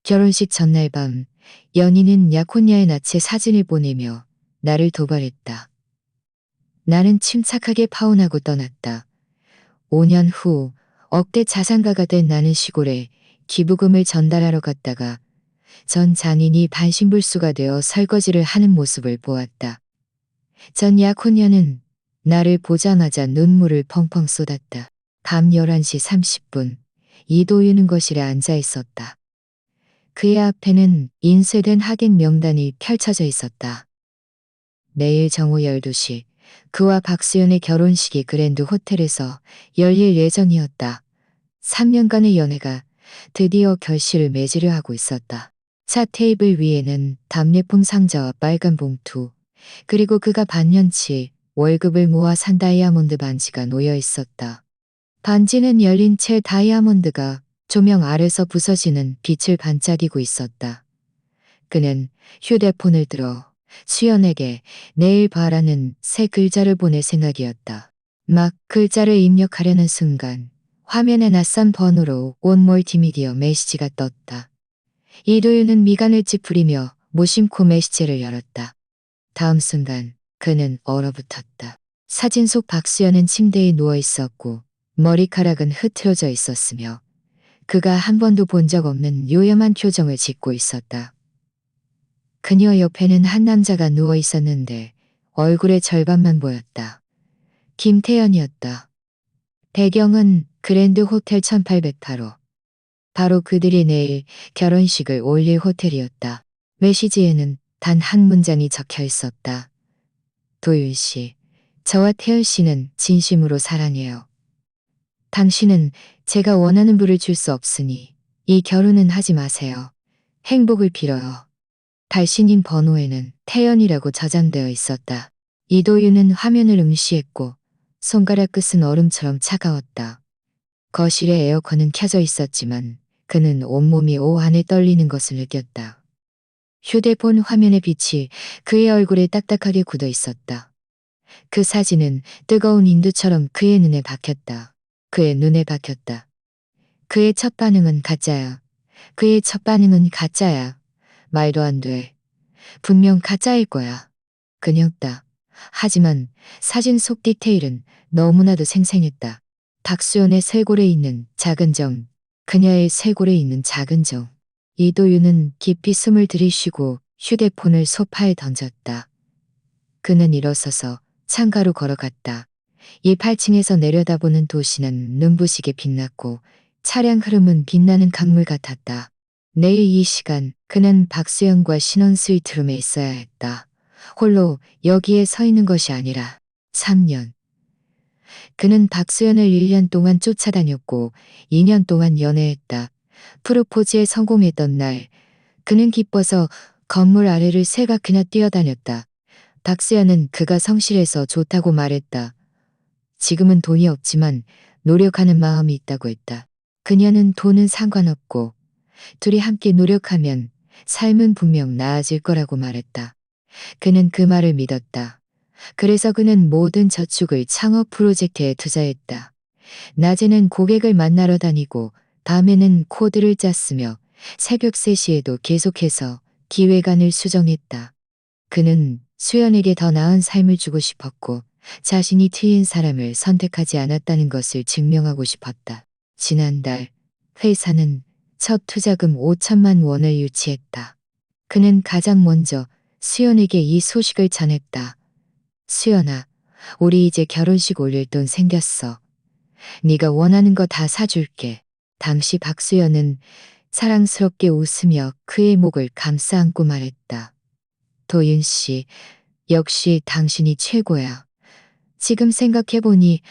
결혼식 전날 밤 연인은 약혼녀의 낯에 사진을 보내며 나를 도발했다. 나는 침착하게 파혼하고 떠났다. 5년 후 억대 자산가가 된 나는 시골에 기부금을 전달하러 갔다가 전 장인이 반신불수가 되어 설거지를 하는 모습을 보았다. 전 약혼녀는 나를 보자마자 눈물을 펑펑 쏟았다. 밤 11시 30분 이도윤은 거실에 앉아 있었다. 그의 앞에는 인쇄된 하객 명단이 펼쳐져 있었다. 내일 정오 12시 그와 박수연의 결혼식이 그랜드 호텔에서 열릴 예정이었다. 3년간의 연애가 드디어 결실을 맺으려 하고 있었다. 차 테이블 위에는 답례품 상자와 빨간 봉투, 그리고 그가 반년치 월급을 모아 산 다이아몬드 반지가 놓여 있었다. 반지는 열린 채 다이아몬드가 조명 아래서 부서지는 빛을 반짝이고 있었다. 그는 휴대폰을 들어 수연에게 내일 봐라는 새 글자를 보낼 생각이었다. 막 글자를 입력하려는 순간 화면에 낯선 번호로 온 멀티미디어 메시지가 떴다. 이도윤은 미간을 찌푸리며 무심코 메시지를 열었다. 다음 순간 그는 얼어붙었다. 사진 속 박수연은 침대에 누워 있었고 머리카락은 흐트러져 있었으며 그가 한 번도 본 적 없는 요염한 표정을 짓고 있었다. 그녀 옆에는 한 남자가 누워 있었는데 얼굴의 절반만 보였다. 김태연이었다. 배경은 그랜드 호텔 1808호. 바로 그들이 내일 결혼식을 올릴 호텔이었다. 메시지에는 단 한 문장이 적혀 있었다. 도윤 씨, 저와 태연 씨는 진심으로 사랑해요. 당신은 제가 원하는 부를 줄 수 없으니 이 결혼은 하지 마세요. 행복을 빌어요. 달신님 번호에는 태연이라고 저장되어 있었다. 이도윤은 화면을 응시했고 손가락 끝은 얼음처럼 차가웠다. 거실에 에어컨은 켜져 있었지만 그는 온몸이 오한에 떨리는 것을 느꼈다. 휴대폰 화면의 빛이 그의 얼굴에 딱딱하게 굳어 있었다. 그 사진은 뜨거운 인두처럼 그의 눈에 박혔다. 그의 눈에 박혔다. 그의 첫 반응은 가짜야. 그의 첫 반응은 가짜야. 말도 안 돼. 분명 가짜일 거야. 그녀였다. 하지만 사진 속 디테일은 너무나도 생생했다. 박수연의 쇄골에 있는 작은 점, 그녀의 쇄골에 있는 작은 점. 이도윤은 깊이 숨을 들이쉬고 휴대폰을 소파에 던졌다. 그는 일어서서 창가로 걸어갔다. 이 8층에서 내려다보는 도시는 눈부시게 빛났고 차량 흐름은 빛나는 강물 같았다. 내일 이 시간 그는 박수영과 신혼 스위트룸에 있어야 했다. 홀로 여기에 서 있는 것이 아니라 3년. 그는 박수연을 1년 동안 쫓아다녔고 2년 동안 연애했다. 프로포즈에 성공했던 날 그는 기뻐서 건물 아래를 세 바퀴나 뛰어다녔다. 박수연은 그가 성실해서 좋다고 말했다. 지금은 돈이 없지만 노력하는 마음이 있다고 했다. 그녀는 돈은 상관없고 둘이 함께 노력하면 삶은 분명 나아질 거라고 말했다. 그는 그 말을 믿었다. 그래서 그는 모든 저축을 창업 프로젝트에 투자했다. 낮에는 고객을 만나러 다니고 밤에는 코드를 짰으며 새벽 3시에도 계속해서 기획안을 수정했다. 그는 수연에게 더 나은 삶을 주고 싶었고 자신이 틀린 사람을 선택하지 않았다는 것을 증명하고 싶었다. 지난달 회사는 첫 투자금 5천만 원을 유치했다. 그는 가장 먼저 수연에게 이 소식을 전했다. 수연아, 우리 이제 결혼식 올릴 돈 생겼어. 네가 원하는 거 다 사줄게. 당시 박수연은 사랑스럽게 웃으며 그의 목을 감싸 안고 말했다. 도윤 씨, 역시 당신이 최고야. 지금 생각해보니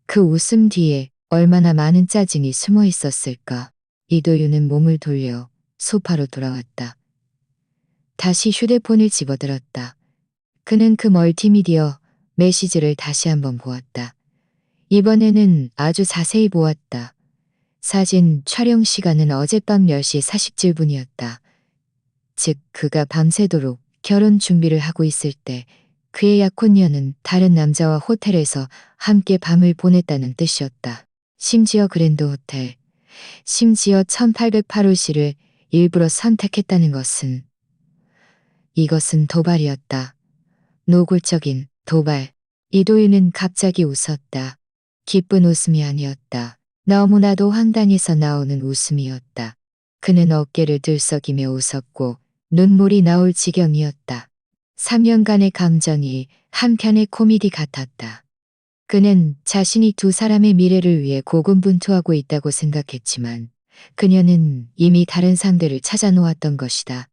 그 웃음 뒤에 얼마나 많은 짜증이 숨어 있었을까. 이도윤은 몸을 돌려 소파로 돌아왔다. 다시 휴대폰을 집어들었다. 그는 그 멀티미디어 메시지를 다시 한번 보았다. 이번에는 아주 자세히 보았다. 사진 촬영 시간은 어젯밤 10시 47분이었다. 즉 그가 밤새도록 결혼 준비를 하고 있을 때 그의 약혼녀는 다른 남자와 호텔에서 함께 밤을 보냈다는 뜻이었다. 심지어 그랜드 호텔, 심지어 1808호실을 일부러 선택했다는 것은 이것은 도발이었다. 노골적인 도발. 이도윤은 갑자기 웃었다. 기쁜 웃음이 아니었다. 너무나도 황당해서 나오는 웃음이었다. 그는 어깨를 들썩이며 웃었고 눈물이 나올 지경이었다. 3년간의 감정이 한편의 코미디 같았다. 그는 자신이 두 사람의 미래를 위해 고군분투하고 있다고 생각했지만 그녀는 이미 다른 상대를 찾아 놓았던 것이다.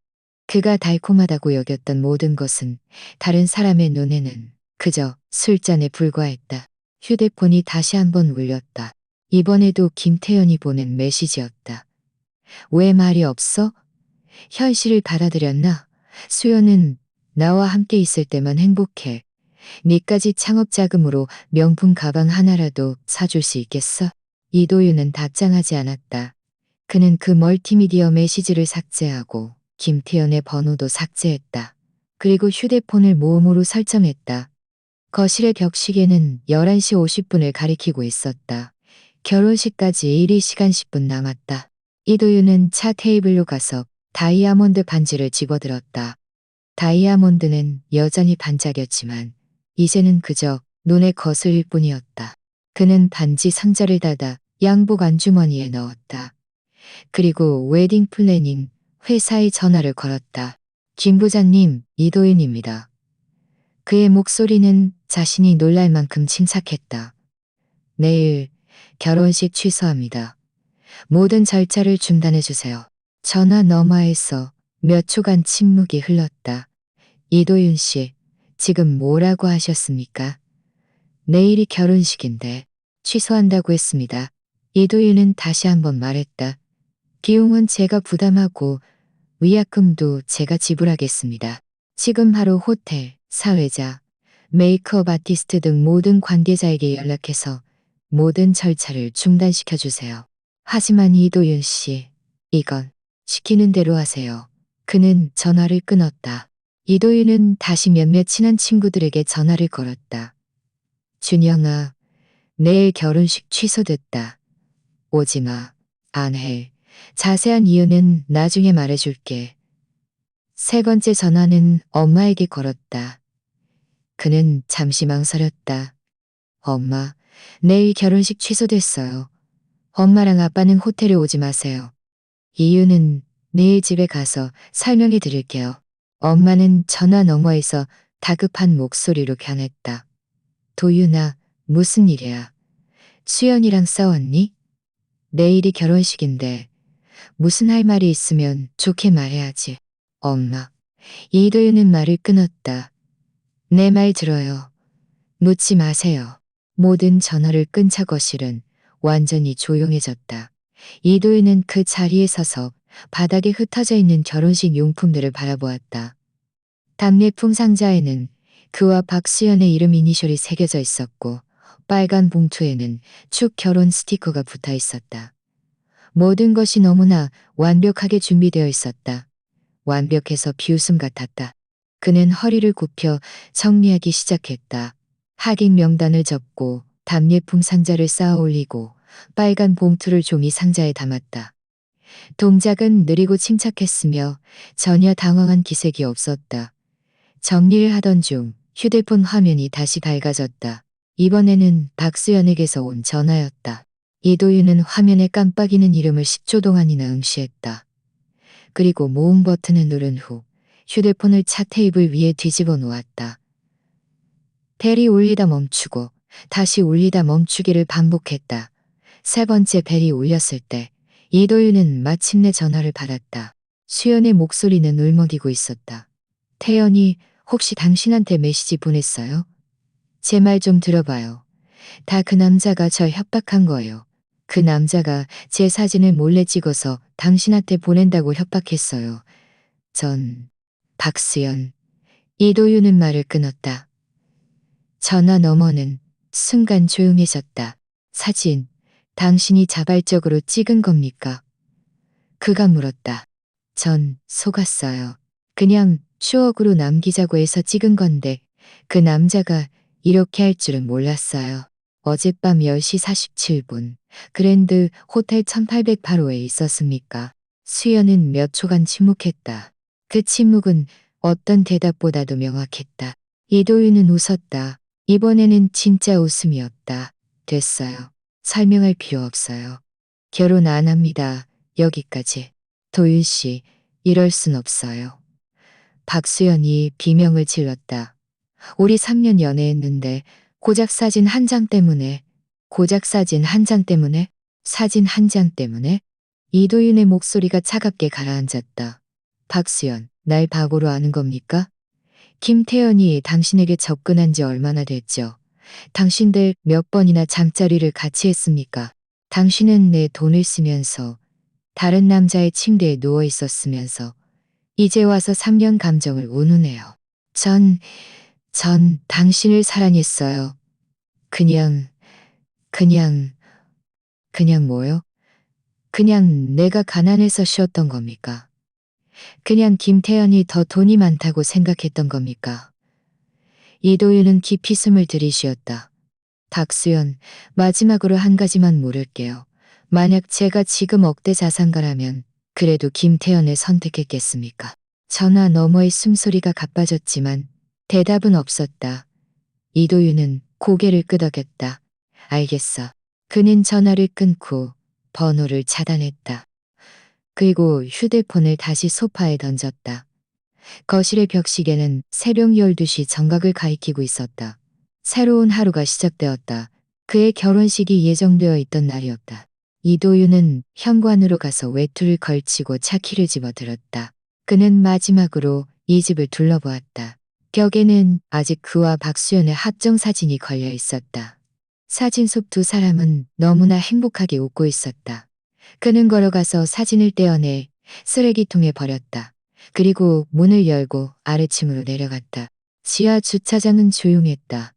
그가 달콤하다고 여겼던 모든 것은 다른 사람의 눈에는 그저 술잔에 불과했다. 휴대폰이 다시 한번 울렸다. 이번에도 김태연이 보낸 메시지였다. 왜 말이 없어? 현실을 받아들였나? 수연은 나와 함께 있을 때만 행복해. 니까지 창업 자금으로 명품 가방 하나라도 사줄 수 있겠어? 이도윤은 답장하지 않았다. 그는 그 멀티미디어 메시지를 삭제하고 김태연의 번호도 삭제했다. 그리고 휴대폰을 모음으로 설정했다. 거실의 벽시계는 11시 50분을 가리키고 있었다. 결혼식까지 1시간 10분 남았다. 이도윤은 차 테이블로 가서 다이아몬드 반지를 집어들었다. 다이아몬드는 여전히 반짝였지만 이제는 그저 눈에 거슬릴 뿐이었다. 그는 반지 상자를 닫아 양복 안주머니에 넣었다. 그리고 웨딩 플래닝 회사에 전화를 걸었다. 김 부장님, 이도윤입니다. 그의 목소리는 자신이 놀랄 만큼 침착했다. 내일 결혼식 취소합니다. 모든 절차를 중단해 주세요. 전화 너머에서 몇 초간 침묵이 흘렀다. 이도윤 씨, 지금 뭐라고 하셨습니까? 내일이 결혼식인데 취소한다고 했습니다. 이도윤은 다시 한번 말했다. 비용은 제가 부담하고 위약금도 제가 지불하겠습니다. 지금 바로 호텔, 사회자, 메이크업 아티스트 등 모든 관계자에게 연락해서 모든 절차를 중단시켜 주세요. 하지만 이도윤 씨, 이건 시키는 대로 하세요. 그는 전화를 끊었다. 이도윤은 다시 몇몇 친한 친구들에게 전화를 걸었다. 준영아, 내일 결혼식 취소됐다. 오지마. 안 해. 자세한 이유는 나중에 말해줄게. 세 번째 전화는 엄마에게 걸었다. 그는 잠시 망설였다. 엄마, 내일 결혼식 취소됐어요. 엄마랑 아빠는 호텔에 오지 마세요. 이유는 내일 집에 가서 설명해 드릴게요. 엄마는 전화 너머에서 다급한 목소리로 변했다. 도윤아, 무슨 일이야? 수연이랑 싸웠니? 내일이 결혼식인데 무슨 할 말이 있으면 좋게 말해야지. 엄마. 이도윤은 말을 끊었다. 내 말 들어요. 묻지 마세요. 모든 전화를 끈 차 거실은 완전히 조용해졌다. 이도윤은 그 자리에 서서 바닥에 흩어져 있는 결혼식 용품들을 바라보았다. 답례품 상자에는 그와 박수연의 이름 이니셜이 새겨져 있었고 빨간 봉투에는 축 결혼 스티커가 붙어 있었다. 모든 것이 너무나 완벽하게 준비되어 있었다. 완벽해서 비웃음 같았다. 그는 허리를 굽혀 정리하기 시작했다. 하객 명단을 접고 답례품 상자를 쌓아 올리고 빨간 봉투를 종이 상자에 담았다. 동작은 느리고 침착했으며 전혀 당황한 기색이 없었다. 정리를 하던 중 휴대폰 화면이 다시 밝아졌다. 이번에는 박수연에게서 온 전화였다. 이도윤은 화면에 깜빡이는 이름을 10초 동안이나 응시했다. 그리고 모음 버튼을 누른 후 휴대폰을 차 테이블 위에 뒤집어 놓았다. 벨이 울리다 멈추고 다시 울리다 멈추기를 반복했다. 세 번째 벨이 울렸을 때 이도윤은 마침내 전화를 받았다. 수연의 목소리는 울먹이고 있었다. 태연이 혹시 당신한테 메시지 보냈어요? 제 말 좀 들어봐요. 다 그 남자가 절 협박한 거예요. 그 남자가 제 사진을 몰래 찍어서 당신한테 보낸다고 협박했어요. 박수연. 이도윤은 말을 끊었다. 전화 너머는 순간 조용해졌다. 사진, 당신이 자발적으로 찍은 겁니까? 그가 물었다. 전 속았어요. 그냥 추억으로 남기자고 해서 찍은 건데 그 남자가 이렇게 할 줄은 몰랐어요. 어젯밤 10시 47분 그랜드 호텔 1808호에 있었습니까? 수연은 몇 초간 침묵했다. 그 침묵은 어떤 대답보다도 명확했다. 이도윤은 웃었다. 이번에는 진짜 웃음이었다. 됐어요. 설명할 필요 없어요. 결혼 안 합니다. 여기까지. 도윤 씨, 이럴 순 없어요. 박수연이 비명을 질렀다. 우리 3년 연애했는데 고작 사진 한 장 때문에, 고작 사진 한 장 때문에, 사진 한 장 때문에? 이도윤의 목소리가 차갑게 가라앉았다. 박수연, 날 바보로 아는 겁니까? 김태연이 당신에게 접근한 지 얼마나 됐죠? 당신들 몇 번이나 잠자리를 같이 했습니까? 당신은 내 돈을 쓰면서 다른 남자의 침대에 누워 있었으면서 이제 와서 3년 감정을 운우네요. 전 당신을 사랑했어요. 그냥, 그냥, 그냥 뭐요? 그냥 내가 가난해서 쉬었던 겁니까? 그냥 김태연이 더 돈이 많다고 생각했던 겁니까? 이도윤은 깊이 숨을 들이쉬었다. 박수연, 마지막으로 한 가지만 물을게요. 만약 제가 지금 억대 자산가라면 그래도 김태연을 선택했겠습니까? 전화 너머의 숨소리가 가빠졌지만 대답은 없었다. 이도윤은 고개를 끄덕였다. 알겠어. 그는 전화를 끊고 번호를 차단했다. 그리고 휴대폰을 다시 소파에 던졌다. 거실의 벽시계는 새벽 12시 정각을 가리키고 있었다. 새로운 하루가 시작되었다. 그의 결혼식이 예정되어 있던 날이었다. 이도윤은 현관으로 가서 외투를 걸치고 차키를 집어들었다. 그는 마지막으로 이 집을 둘러보았다. 벽에는 아직 그와 박수연의 합정 사진이 걸려 있었다. 사진 속 두 사람은 너무나 행복하게 웃고 있었다. 그는 걸어가서 사진을 떼어내 쓰레기통에 버렸다. 그리고 문을 열고 아래층으로 내려갔다. 지하 주차장은 조용했다.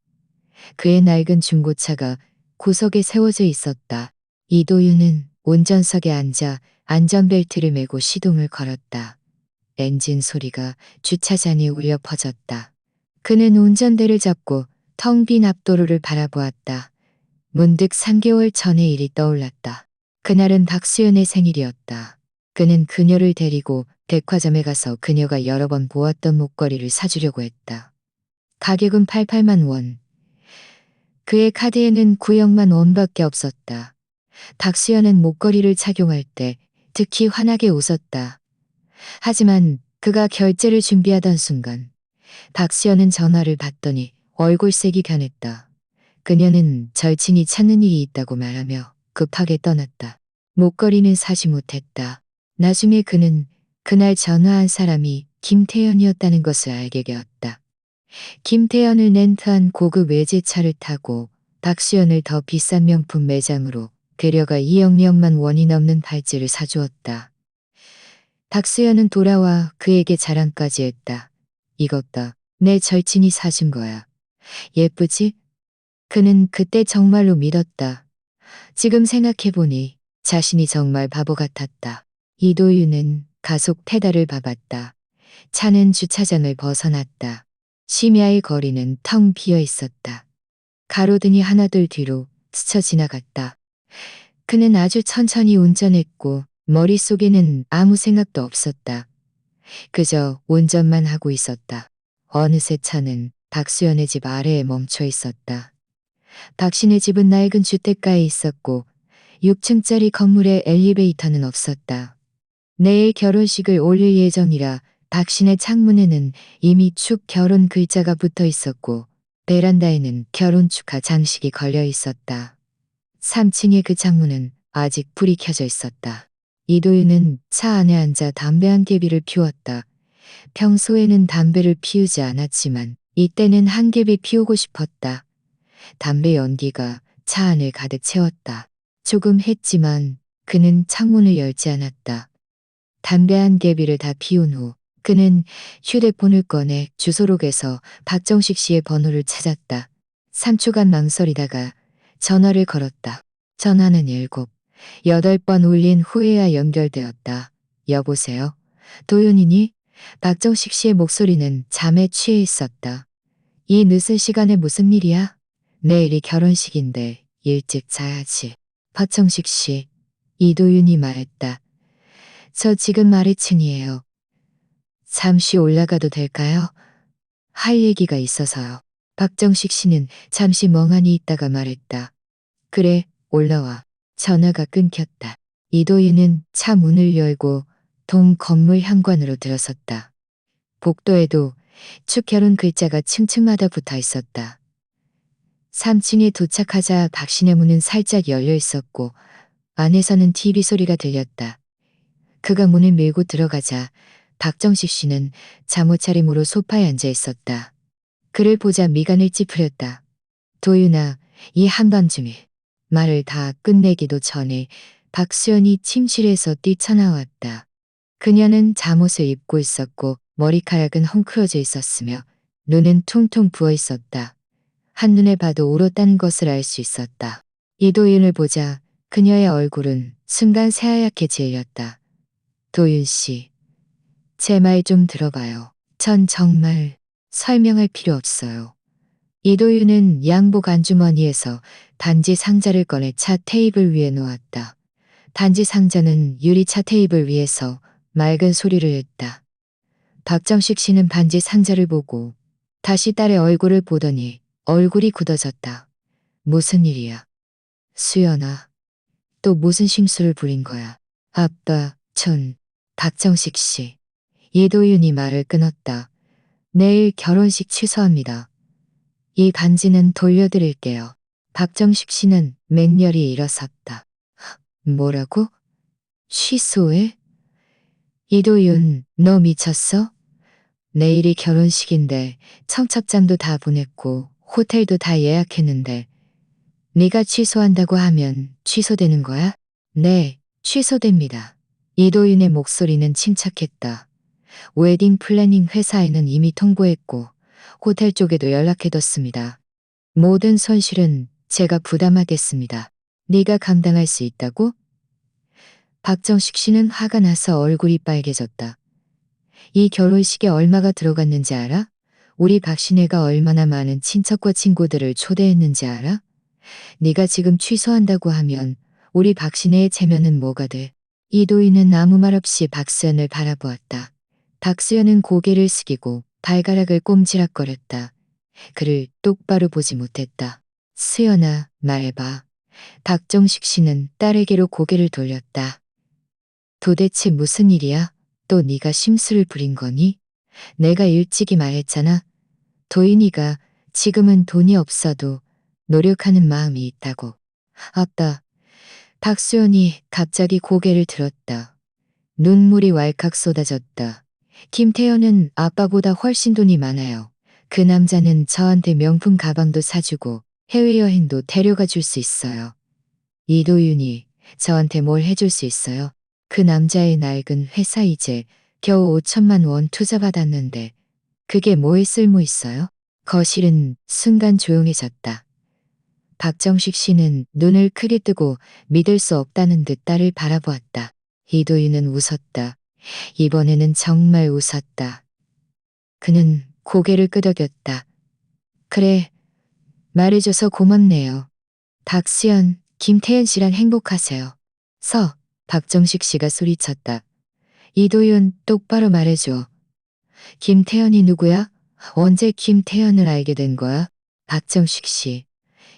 그의 낡은 중고차가 구석에 세워져 있었다. 이도윤은 운전석에 앉아 안전벨트를 매고 시동을 걸었다. 엔진 소리가 주차장에 울려 퍼졌다. 그는 운전대를 잡고 텅 빈 앞도로를 바라보았다. 문득 3개월 전의 일이 떠올랐다. 그날은 박수연의 생일이었다. 그는 그녀를 데리고 백화점에 가서 그녀가 여러 번 보았던 목걸이를 사주려고 했다. 가격은 88만 원. 그의 카드에는 9억만 원밖에 없었다. 박수연은 목걸이를 착용할 때 특히 환하게 웃었다. 하지만 그가 결제를 준비하던 순간 박수연은 전화를 받더니 얼굴색이 변했다. 그녀는 절친이 찾는 일이 있다고 말하며 급하게 떠났다. 목걸이는 사지 못했다. 나중에 그는 그날 전화한 사람이 김태연이었다는 것을 알게 되었다. 김태연을 렌트한 고급 외제차를 타고 박수연을 더 비싼 명품 매장으로 데려가 2억만 원이 넘는 발찌를 사주었다. 박수연은 돌아와 그에게 자랑까지 했다. 이것 봐, 내 절친이 사준 거야. 예쁘지? 그는 그때 정말로 믿었다. 지금 생각해보니 자신이 정말 바보 같았다. 이도윤은 가속 페달을 밟았다. 차는 주차장을 벗어났다. 심야의 거리는 텅 비어 있었다. 가로등이 하나둘 뒤로 스쳐 지나갔다. 그는 아주 천천히 운전했고 머릿속에는 아무 생각도 없었다. 그저 운전만 하고 있었다. 어느새 차는 박수연의 집 아래에 멈춰 있었다. 박신의 집은 낡은 주택가에 있었고 6층짜리 건물에 엘리베이터는 없었다. 내일 결혼식을 올릴 예정이라 박신의 창문에는 이미 축 결혼 글자가 붙어 있었고 베란다에는 결혼 축하 장식이 걸려 있었다. 3층의 그 창문은 아직 불이 켜져 있었다. 이도윤은 차 안에 앉아 담배 한 개비를 피웠다. 평소에는 담배를 피우지 않았지만 이때는 한 개비 피우고 싶었다. 담배 연기가 차 안을 가득 채웠다. 조금 했지만 그는 창문을 열지 않았다. 담배 한 개비를 다 피운 후 그는 휴대폰을 꺼내 주소록에서 박정식 씨의 번호를 찾았다. 3초간 망설이다가 전화를 걸었다. 전화는 7, 8번 울린 후에야 연결되었다. 여보세요? 도윤이니? 박정식 씨의 목소리는 잠에 취해 있었다. 이 늦은 시간에 무슨 일이야? 내일이 결혼식인데 일찍 자야지. 박정식 씨, 이도윤이 말했다. 저 지금 아래층이에요. 잠시 올라가도 될까요? 할 얘기가 있어서요. 박정식 씨는 잠시 멍하니 있다가 말했다. 그래, 올라와. 전화가 끊겼다. 이도희는 차 문을 열고 동 건물 현관으로 들어섰다. 복도에도 축결혼 글자가 층층마다 붙어 있었다. 3층에 도착하자 박신의 문은 살짝 열려 있었고 안에서는 TV 소리가 들렸다. 그가 문을 밀고 들어가자 박정식 씨는 잠옷 차림으로 소파에 앉아 있었다. 그를 보자 미간을 찌푸렸다. 도윤아, 이 한밤중에 말을 다 끝내기도 전에 박수연이 침실에서 뛰쳐나왔다. 그녀는 잠옷을 입고 있었고 머리카락은 헝클어져 있었으며 눈은 퉁퉁 부어 있었다. 한눈에 봐도 울었다는 것을 알 수 있었다. 이도윤을 보자 그녀의 얼굴은 순간 새하얗게 질렸다. 도윤 씨, 제 말 좀 들어봐요. 전 정말 설명할 필요 없어요. 이도윤은 양복 안주머니에서 단지 상자를 꺼내 차 테이블 위에 놓았다. 단지 상자는 유리차 테이블 위에서 맑은 소리를 냈다. 박정식 씨는 반지 상자를 보고 다시 딸의 얼굴을 보더니 얼굴이 굳어졌다. 무슨 일이야? 수연아, 또 무슨 심술을 부린 거야? 아빠, 박정식 씨. 이도윤이 말을 끊었다. 내일 결혼식 취소합니다. 이 반지는 돌려드릴게요. 박정식 씨는 맹렬히 일어섰다. 뭐라고? 취소해? 이도윤, 너 미쳤어? 내일이 결혼식인데 청첩장도 다 보냈고 호텔도 다 예약했는데 네가 취소한다고 하면 취소되는 거야? 네, 취소됩니다. 이도윤의 목소리는 침착했다. 웨딩 플래닝 회사에는 이미 통보했고 호텔 쪽에도 연락해뒀습니다. 모든 손실은 제가 부담하겠습니다. 네가 감당할 수 있다고? 박정식 씨는 화가 나서 얼굴이 빨개졌다. 이 결혼식에 얼마가 들어갔는지 알아? 우리 박신혜가 얼마나 많은 친척과 친구들을 초대했는지 알아? 네가 지금 취소한다고 하면 우리 박신혜의 체면은 뭐가 돼? 이도희는 아무 말 없이 박수연을 바라보았다. 박수연은 고개를 숙이고 발가락을 꼼지락거렸다. 그를 똑바로 보지 못했다. 수연아, 말해봐. 박정식 씨는 딸에게로 고개를 돌렸다. 도대체 무슨 일이야? 또 네가 심술을 부린 거니? 내가 일찍이 말했잖아. 도인이가 지금은 돈이 없어도 노력하는 마음이 있다고. 아빠. 박수연이 갑자기 고개를 들었다. 눈물이 왈칵 쏟아졌다. 김태현은 아빠보다 훨씬 돈이 많아요. 그 남자는 저한테 명품 가방도 사주고 해외여행도 데려가 줄 수 있어요. 이도윤이 저한테 뭘 해줄 수 있어요? 그 남자의 낡은 회사 이제 겨우 5천만 원 투자받았는데 그게 뭐에 쓸모 있어요? 거실은 순간 조용해졌다. 박정식 씨는 눈을 크게 뜨고 믿을 수 없다는 듯 딸을 바라보았다. 이도윤은 웃었다. 이번에는 정말 웃었다. 그는 고개를 끄덕였다. 그래, 말해줘서 고맙네요. 박수연, 김태현 씨랑 행복하세요. 박정식 씨가 소리쳤다. 이도윤, 똑바로 말해줘. 김태현이 누구야? 언제 김태현을 알게 된 거야? 박정식 씨.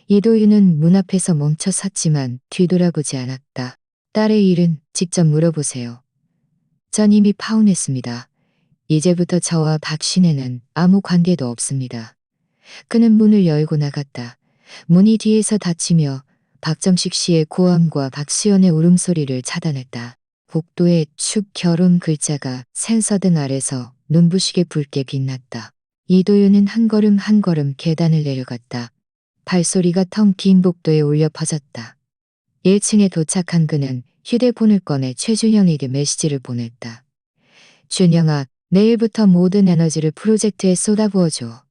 이도윤은 문 앞에서 멈춰 섰지만 뒤돌아보지 않았다. 딸의 일은 직접 물어보세요. 전 이미 파혼했습니다. 이제부터 저와 박신혜는 아무 관계도 없습니다. 그는 문을 열고 나갔다. 문이 뒤에서 닫히며 박정식 씨의 고함과 박수연의 울음소리를 차단했다. 복도에 축 결혼 글자가 센서등 아래서 눈부시게 붉게 빛났다. 이도윤은 한 걸음 한 걸음 계단을 내려갔다. 발소리가 텅 빈 복도에 울려 퍼졌다. 1층에 도착한 그는 휴대폰을 꺼내 최준영에게 메시지를 보냈다. 준영아, 내일부터 모든 에너지를 프로젝트에 쏟아부어줘.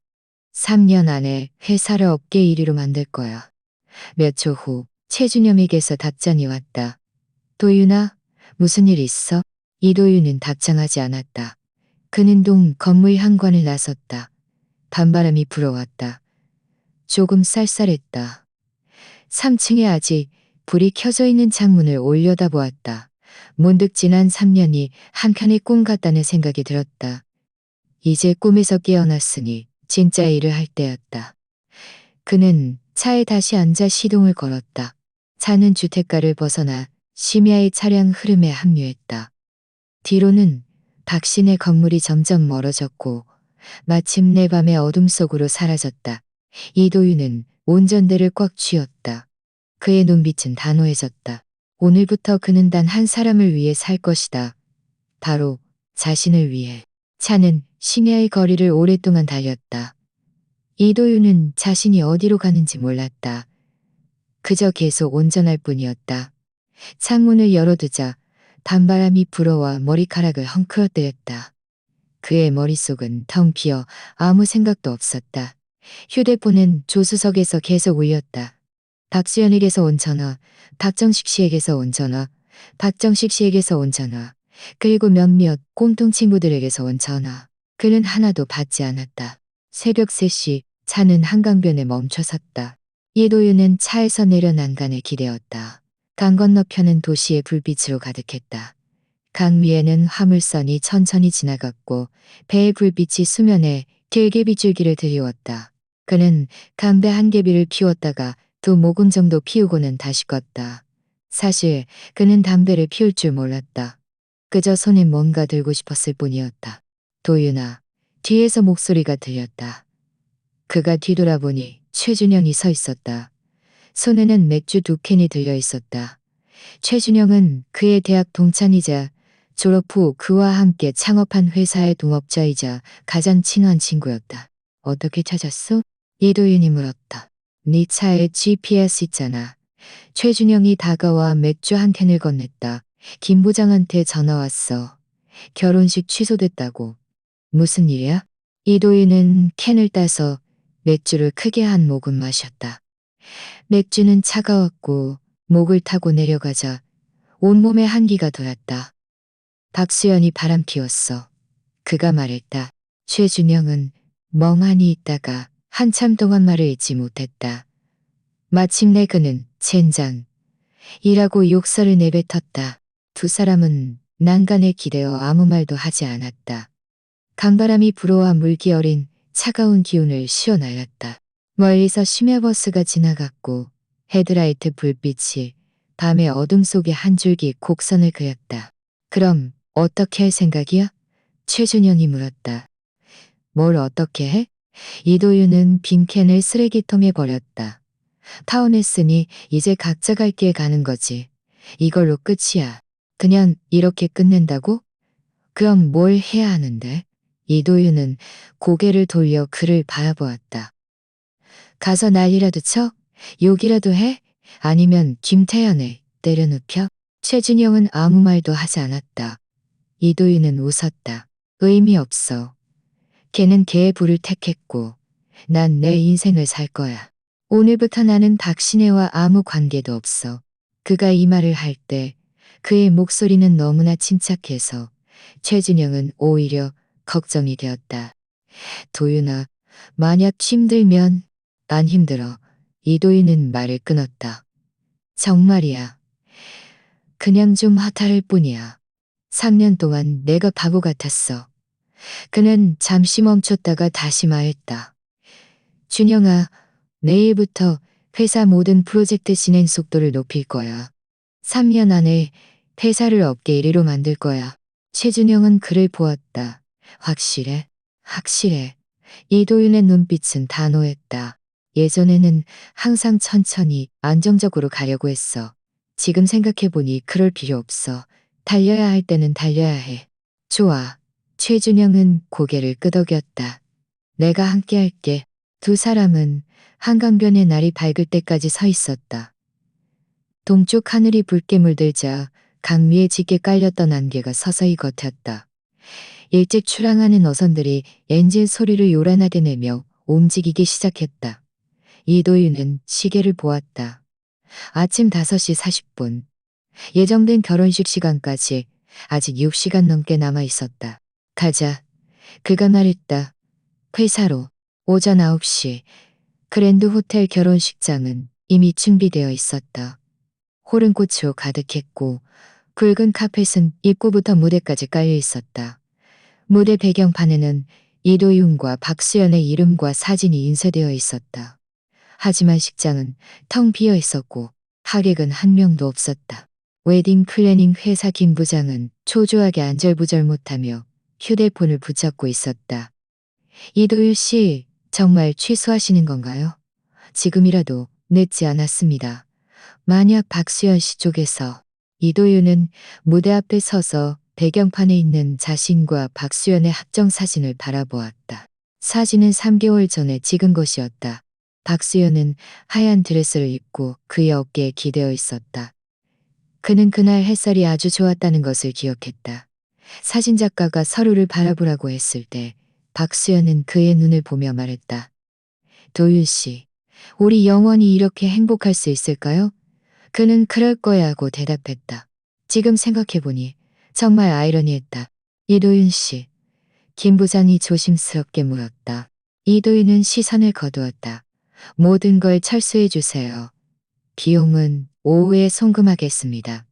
3년 안에 회사를 업계 1위로 만들 거야. 몇 초 후 최준영에게서 답장이 왔다. 도윤아, 무슨 일 있어? 이도윤은 답장하지 않았다. 그는 동 건물 현관을 나섰다. 밤바람이 불어왔다. 조금 쌀쌀했다. 3층에 아직 불이 켜져 있는 창문을 올려다보았다. 문득 지난 3년이 한편의 꿈 같다는 생각이 들었다. 이제 꿈에서 깨어났으니 진짜 일을 할 때였다. 그는 차에 다시 앉아 시동을 걸었다. 차는 주택가를 벗어나 심야의 차량 흐름에 합류했다. 뒤로는 박신의 건물이 점점 멀어졌고 마침내 밤의 어둠 속으로 사라졌다. 이도윤은 운전대를 꽉 쥐었다. 그의 눈빛은 단호해졌다. 오늘부터 그는 단 한 사람을 위해 살 것이다. 바로 자신을 위해. 차는 심야의 거리를 오랫동안 달렸다. 이도윤은 자신이 어디로 가는지 몰랐다. 그저 계속 운전할 뿐이었다. 창문을 열어두자 밤바람이 불어와 머리카락을 헝클어뜨렸다. 그의 머릿속은 텅 비어 아무 생각도 없었다. 휴대폰은 조수석에서 계속 울렸다. 박수현에게서 온 전화, 박정식 씨에게서 온 전화, 박정식 씨에게서 온 전화, 그리고 몇몇 꼼통 친구들에게서 온 전화. 그는 하나도 받지 않았다. 새벽 3시 차는 한강변에 멈춰섰다. 이도윤은 차에서 내려 난간을 기대었다. 강 건너편은 도시의 불빛으로 가득했다. 강 위에는 화물선이 천천히 지나갔고 배의 불빛이 수면에 길게 빗줄기를 드리웠다. 그는 담배 한 개비를 피웠다가 2모금 정도 피우고는 다시 껐다. 사실 그는 담배를 피울 줄 몰랐다. 그저 손에 뭔가 들고 싶었을 뿐이었다. 도윤아, 뒤에서 목소리가 들렸다. 그가 뒤돌아보니 최준영이 서 있었다. 손에는 맥주 2캔이 들려 있었다. 최준영은 그의 대학 동창이자 졸업 후 그와 함께 창업한 회사의 동업자이자 가장 친한 친구였다. 어떻게 찾았어? 이도윤이 물었다. 네 차에 GPS 있잖아. 최준영이 다가와 맥주 한 캔을 건넸다. 김 부장한테 전화 왔어. 결혼식 취소됐다고. 무슨 일이야? 이도윤은 캔을 따서 맥주를 크게 한 모금 마셨다. 맥주는 차가웠고 목을 타고 내려가자 온몸에 한기가 돌았다. 박수연이 바람 피웠어. 그가 말했다. 최준영은 멍하니 있다가 한참 동안 말을 잇지 못했다. 마침내 그는 젠장 이라고 욕설을 내뱉었다. 2사람은 난간에 기대어 아무 말도 하지 않았다. 강바람이 불어와 물기 어린 차가운 기운을 씌워날렸다. 멀리서 심야버스가 지나갔고 헤드라이트 불빛이 밤의 어둠 속에 한 줄기 곡선을 그렸다. 그럼 어떻게 할 생각이야? 최준영이 물었다. 뭘 어떻게 해? 이도윤은 빈캔을 쓰레기통에 버렸다. 타원했으니 이제 각자 갈 길 가는 거지. 이걸로 끝이야. 그냥 이렇게 끝낸다고? 그럼 뭘 해야 하는데? 이도윤은 고개를 돌려 그를 바라보았다. 가서 난리라도 쳐? 욕이라도 해? 아니면 김태현을 때려눕혀? 최준영은 아무 말도 하지 않았다. 이도윤은 웃었다. 의미 없어. 걔는 걔의 부를 택했고 난 내 인생을 살 거야. 오늘부터 나는 박신혜와 아무 관계도 없어. 그가 이 말을 할 때 그의 목소리는 너무나 침착해서 최준영은 오히려 걱정이 되었다. 도윤아, 만약 힘들면 난 힘들어. 이도윤은 말을 끊었다. 정말이야. 그냥 좀 허탈할 뿐이야. 3년 동안 내가 바보 같았어. 그는 잠시 멈췄다가 다시 말했다. 준영아, 내일부터 회사 모든 프로젝트 진행 속도를 높일 거야. 3년 안에 회사를 업계 1위로 만들 거야. 최준영은 그를 보았다. 확실해? 확실해. 이도윤의 눈빛은 단호했다. 예전에는 항상 천천히 안정적으로 가려고 했어. 지금 생각해보니 그럴 필요 없어. 달려야 할 때는 달려야 해. 좋아. 최준영은 고개를 끄덕였다. 내가 함께 할게. 2사람은 한강변에 날이 밝을 때까지 서 있었다. 동쪽 하늘이 붉게 물들자 강 위에 짙게 깔렸던 안개가 서서히 걷혔다. 일찍 출항하는 어선들이 엔진 소리를 요란하게 내며 움직이기 시작했다. 이도윤은 시계를 보았다. 아침 5시 40분. 예정된 결혼식 시간까지 아직 6시간 넘게 남아 있었다. 가자. 그가 말했다. 회사로. 오전 9시. 그랜드 호텔 결혼식장은 이미 준비되어 있었다. 홀은 꽃으로 가득했고 굵은 카펫은 입구부터 무대까지 깔려 있었다. 무대 배경판에는 이도윤과 박수연의 이름과 사진이 인쇄되어 있었다. 하지만 식장은 텅 비어 있었고 하객은 한 명도 없었다. 웨딩 플래닝 회사 김 부장은 초조하게 안절부절 못하며 휴대폰을 붙잡고 있었다. 이도윤 씨, 정말 취소하시는 건가요? 지금이라도 늦지 않았습니다. 만약 박수연 씨 쪽에서 이도윤은 무대 앞에 서서 배경판에 있는 자신과 박수연의 합정 사진을 바라보았다. 사진은 3개월 전에 찍은 것이었다. 박수연은 하얀 드레스를 입고 그의 어깨에 기대어 있었다. 그는 그날 햇살이 아주 좋았다는 것을 기억했다. 사진작가가 서로를 바라보라고 했을 때 박수연은 그의 눈을 보며 말했다. 도윤 씨, 우리 영원히 이렇게 행복할 수 있을까요? 그는 그럴 거야 하고 대답했다. 지금 생각해보니 정말 아이러니했다. 이도윤 씨, 김 부장이 조심스럽게 물었다. 이도윤은 시선을 거두었다. 모든 걸 철수해 주세요. 비용은 오후에 송금하겠습니다.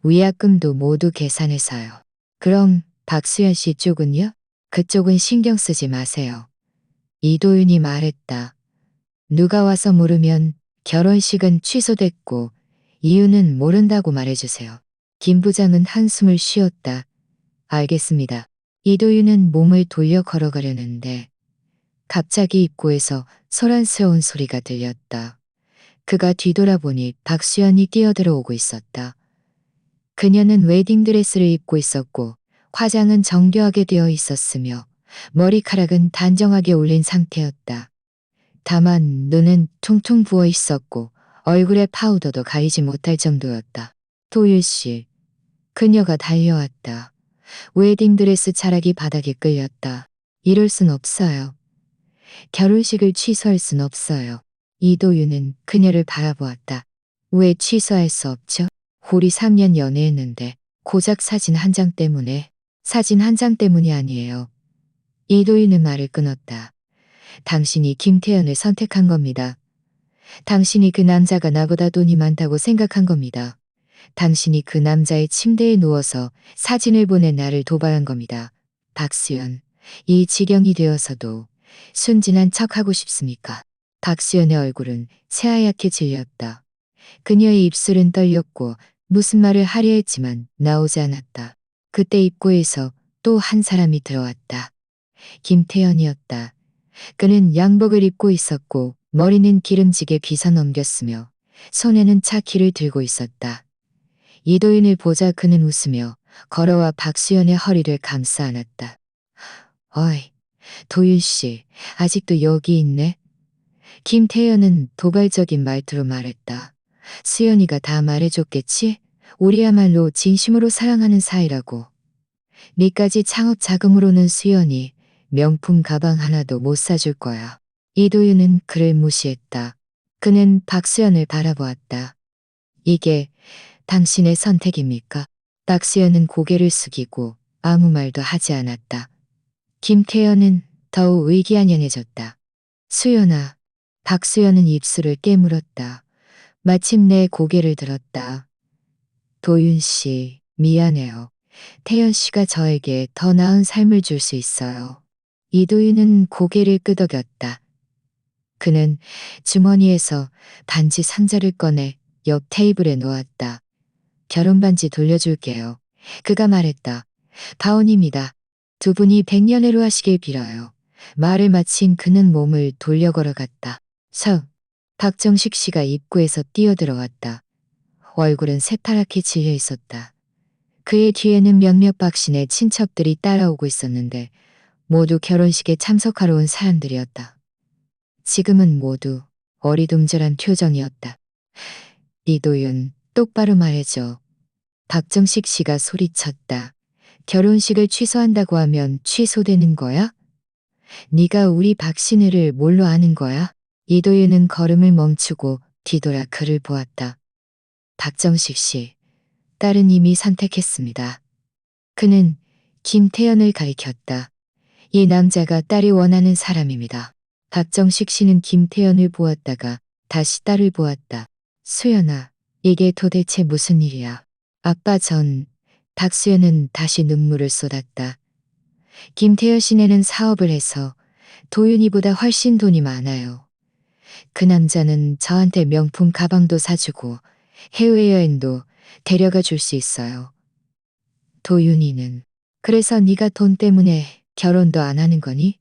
위약금도 모두 계산해서요. 그럼 박수연 씨 쪽은요? 그쪽은 신경 쓰지 마세요. 이도윤이 말했다. 누가 와서 물으면 결혼식은 취소됐고 이유는 모른다고 말해주세요. 김 부장은 한숨을 쉬었다. 알겠습니다. 이도윤은 몸을 돌려 걸어가려는데 갑자기 입구에서 소란스러운 소리가 들렸다. 그가 뒤돌아보니 박수연이 뛰어들어오고 있었다. 그녀는 웨딩드레스를 입고 있었고 화장은 정교하게 되어 있었으며 머리카락은 단정하게 올린 상태였다. 다만 눈은 퉁퉁 부어 있었고 얼굴에 파우더도 가리지 못할 정도였다. 도율 씨, 그녀가 달려왔다. 웨딩드레스 자락이 바닥에 끌렸다. 이럴 순 없어요. 결혼식을 취소할 순 없어요. 이도윤은 그녀를 바라보았다. 왜 취소할 수 없죠? 우리 3년 연애했는데 고작 사진 한 장 때문에. 사진 한 장 때문이 아니에요. 이도윤은 말을 끊었다. 당신이 김태현을 선택한 겁니다. 당신이 그 남자가 나보다 돈이 많다고 생각한 겁니다. 당신이 그 남자의 침대에 누워서 사진을 보낸 나를 도발한 겁니다. 박수연, 이 지경이 되어서도 순진한 척하고 싶습니까? 박수연의 얼굴은 새하얗게 질렸다. 그녀의 입술은 떨렸고 무슨 말을 하려 했지만 나오지 않았다. 그때 입구에서 또 한 사람이 들어왔다. 김태현이었다. 그는 양복을 입고 있었고 머리는 기름지게 빗어 넘겼으며 손에는 차 키를 들고 있었다. 이도윤을 보자 그는 웃으며 걸어와 박수연의 허리를 감싸 안았다. 어이, 도윤 씨, 아직도 여기 있네? 김태현은 도발적인 말투로 말했다. 수연이가 다 말해줬겠지? 우리야말로 진심으로 사랑하는 사이라고. 니까지 창업 자금으로는 수연이 명품 가방 하나도 못 사줄 거야. 이도윤은 그를 무시했다. 그는 박수연을 바라보았다. 이게 당신의 선택입니까? 박수연은 고개를 숙이고 아무 말도 하지 않았다. 김태현은 더욱 의기안연해졌다. 수연아. 박수연은 입술을 깨물었다. 마침내 고개를 들었다. 도윤 씨, 미안해요. 태연 씨가 저에게 더 나은 삶을 줄 수 있어요. 이도윤은 고개를 끄덕였다. 그는 주머니에서 반지 상자를 꺼내 옆 테이블에 놓았다. 결혼반지 돌려줄게요. 그가 말했다. 다운입니다. 두 분이 백년해로 하시길 빌어요. 말을 마친 그는 몸을 돌려 걸어갔다. 박정식 씨가 입구에서 뛰어들어왔다. 얼굴은 새파랗게 질려 있었다. 그의 뒤에는 몇몇 박신의 친척들이 따라오고 있었는데 모두 결혼식에 참석하러 온 사람들이었다. 지금은 모두 어리둥절한 표정이었다. 이도윤, 똑바로 말해줘. 박정식 씨가 소리쳤다. 결혼식을 취소한다고 하면 취소되는 거야? 네가 우리 박신혜를 뭘로 아는 거야? 이도윤은 걸음을 멈추고 뒤돌아 그를 보았다. 박정식 씨, 딸은 이미 선택했습니다. 그는 김태현을 가리켰다. 이 남자가 딸이 원하는 사람입니다. 박정식 씨는 김태현을 보았다가 다시 딸을 보았다. 수연아, 이게 도대체 무슨 일이야? 아빠 전 박수연은 다시 눈물을 쏟았다. 김태현 씨네는 사업을 해서 도윤이보다 훨씬 돈이 많아요. 그 남자는 저한테 명품 가방도 사주고 해외여행도 데려가 줄 수 있어요. 도윤이는 그래서 네가 돈 때문에 결혼도 안 하는 거니?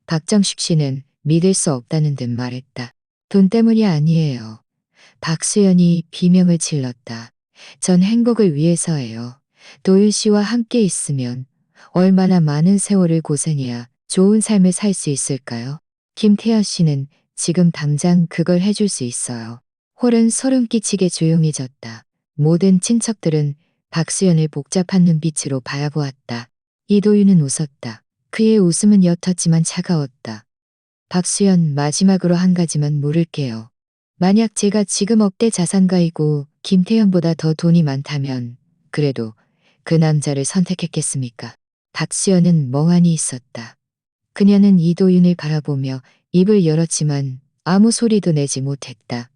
박정식 씨는 믿을 수 없다는 듯 말했다. 돈 때문이 아니에요. 박수연이 비명을 질렀다. 전 행복을 위해서예요. 도윤 씨와 함께 있으면 얼마나 많은 세월을 고생해야 좋은 삶을 살 수 있을까요? 김태현 씨는 지금 당장 그걸 해줄 수 있어요. 홀은 소름 끼치게 조용해졌다. 모든 친척들은 박수연을 복잡한 눈빛으로 바라보았다. 이도윤은 웃었다. 그의 웃음은 옅었지만 차가웠다. 박수연, 마지막으로 한 가지만 물을게요. 만약 제가 지금 억대 자산가이고 김태현보다 더 돈이 많다면 그래도 그 남자를 선택했겠습니까? 박수연은 멍하니 있었다. 그녀는 이도윤을 바라보며 입을 열었지만 아무 소리도 내지 못했다.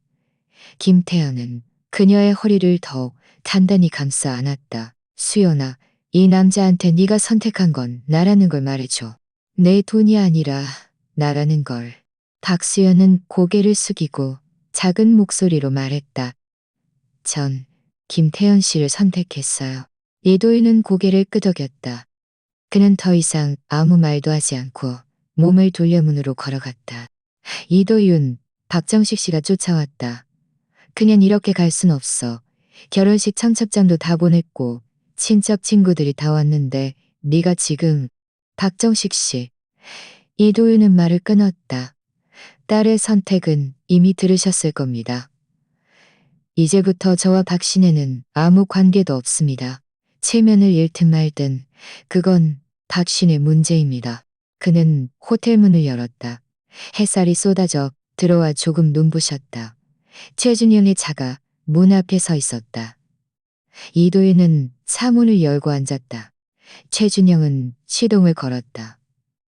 김태현은 그녀의 허리를 더욱 단단히 감싸 안았다. 수연아, 이 남자한테 네가 선택한 건 나라는 걸 말해줘. 내 돈이 아니라 나라는 걸. 박수연은 고개를 숙이고 작은 목소리로 말했다. 전 김태현 씨를 선택했어요. 이도윤은 고개를 끄덕였다. 그는 더 이상 아무 말도 하지 않고 몸을 돌려 문으로 걸어갔다. 이도윤, 박정식 씨가 쫓아왔다. 그냥 이렇게 갈 순 없어. 결혼식 청첩장도 다 보냈고 친척 친구들이 다 왔는데 네가 지금. 박정식 씨. 이도윤은 말을 끊었다. 딸의 선택은 이미 들으셨을 겁니다. 이제부터 저와 박신혜는 아무 관계도 없습니다. 체면을 잃든 말든 그건 박신혜 문제입니다. 그는 호텔 문을 열었다. 햇살이 쏟아져 들어와 조금 눈부셨다. 최준영의 차가 문 앞에 서 있었다. 이도희는 차문을 열고 앉았다. 최준영은 시동을 걸었다.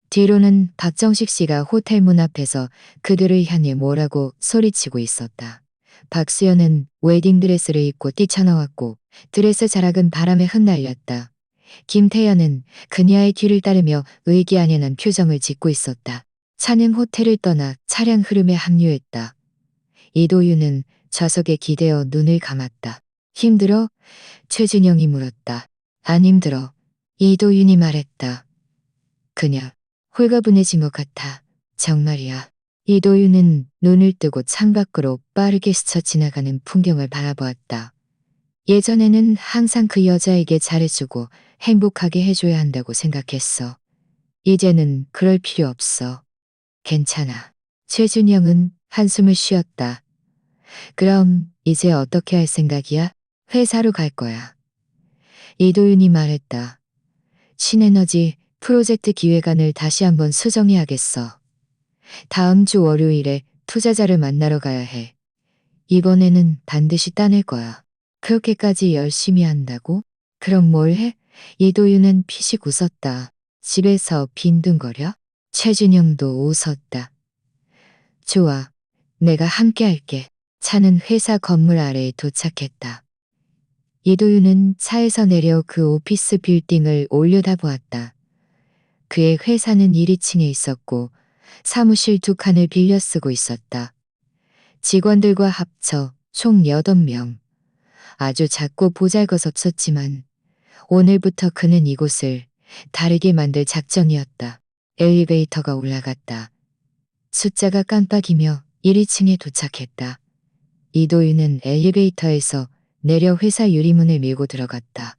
뒤로는 박정식 씨가 호텔 문 앞에서 그들을 향해 뭐라고 소리치고 있었다. 박수연은 웨딩드레스를 입고 뛰쳐나왔고 드레스 자락은 바람에 흩날렸다. 김태연은 그녀의 뒤를 따르며 의기아련한 표정을 짓고 있었다. 차는 호텔을 떠나 차량 흐름에 합류했다. 이도윤은 좌석에 기대어 눈을 감았다. 힘들어? 최준영이 물었다. 안 힘들어. 이도윤이 말했다. 그냥 홀가분해진 것 같아. 정말이야. 이도윤은 눈을 뜨고 창밖으로 빠르게 스쳐 지나가는 풍경을 바라보았다. 예전에는 항상 그 여자에게 잘해주고 행복하게 해줘야 한다고 생각했어. 이제는 그럴 필요 없어. 괜찮아. 최준영은 한숨을 쉬었다. 그럼 이제 어떻게 할 생각이야? 회사로 갈 거야. 이도윤이 말했다. 신에너지 프로젝트 기획안을 다시 한번 수정해야겠어. 다음 주 월요일에 투자자를 만나러 가야 해. 이번에는 반드시 따낼 거야. 그렇게까지 열심히 한다고? 그럼 뭘 해? 이도윤은 피식 웃었다. 집에서 빈둥거려? 최준영도 웃었다. 좋아. 내가 함께 할게. 차는 회사 건물 아래에 도착했다. 이도윤은 차에서 내려 그 오피스 빌딩을 올려다보았다. 그의 회사는 1위층에 있었고 사무실 2칸을 빌려 쓰고 있었다. 직원들과 합쳐 총 8명. 아주 작고 보잘것없었지만 오늘부터 그는 이곳을 다르게 만들 작정이었다. 엘리베이터가 올라갔다. 숫자가 깜빡이며 1위층에 도착했다. 이도윤은 엘리베이터에서 내려 회사 유리문을 밀고 들어갔다.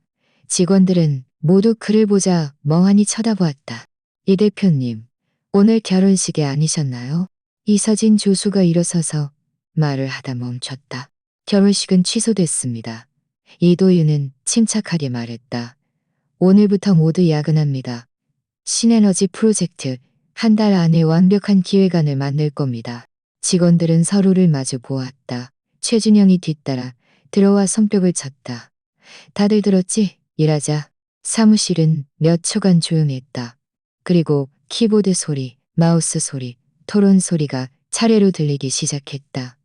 직원들은 모두 그를 보자 멍하니 쳐다보았다. 이 대표님, 오늘 결혼식에 아니셨나요? 이서진 조수가 일어서서 말을 하다 멈췄다. 결혼식은 취소됐습니다. 이도윤은 침착하게 말했다. 오늘부터 모두 야근합니다. 신에너지 프로젝트 한 달 안에 완벽한 기획안을 만들 겁니다. 직원들은 서로를 마주 보았다. 최준영이 뒤따라 들어와 손뼉을 쳤다. 다들 들었지? 일하자. 사무실은 몇 초간 조용했다. 그리고 키보드 소리, 마우스 소리, 토론 소리가 차례로 들리기 시작했다.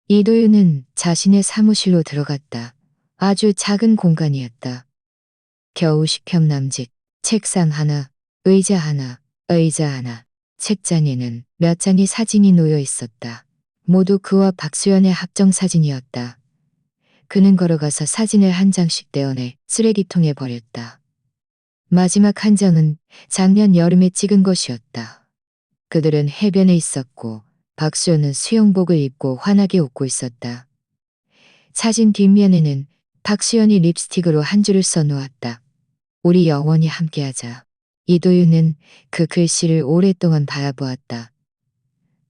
이도윤은 자신의 사무실로 들어갔다. 아주 작은 공간이었다. 겨우 10평 남짓, 책상 하나, 의자 하나, 의자 하나. 책장에는 몇 장의 사진이 놓여 있었다. 모두 그와 박수연의 합정사진이었다. 그는 걸어가서 사진을 한 장씩 떼어내 쓰레기통에 버렸다. 마지막 한 장은 작년 여름에 찍은 것이었다. 그들은 해변에 있었고 박수연은 수영복을 입고 환하게 웃고 있었다. 사진 뒷면에는 박수연이 립스틱으로 한 줄을 써놓았다. 우리 영원히 함께하자. 이도윤은 그 글씨를 오랫동안 바라보았다.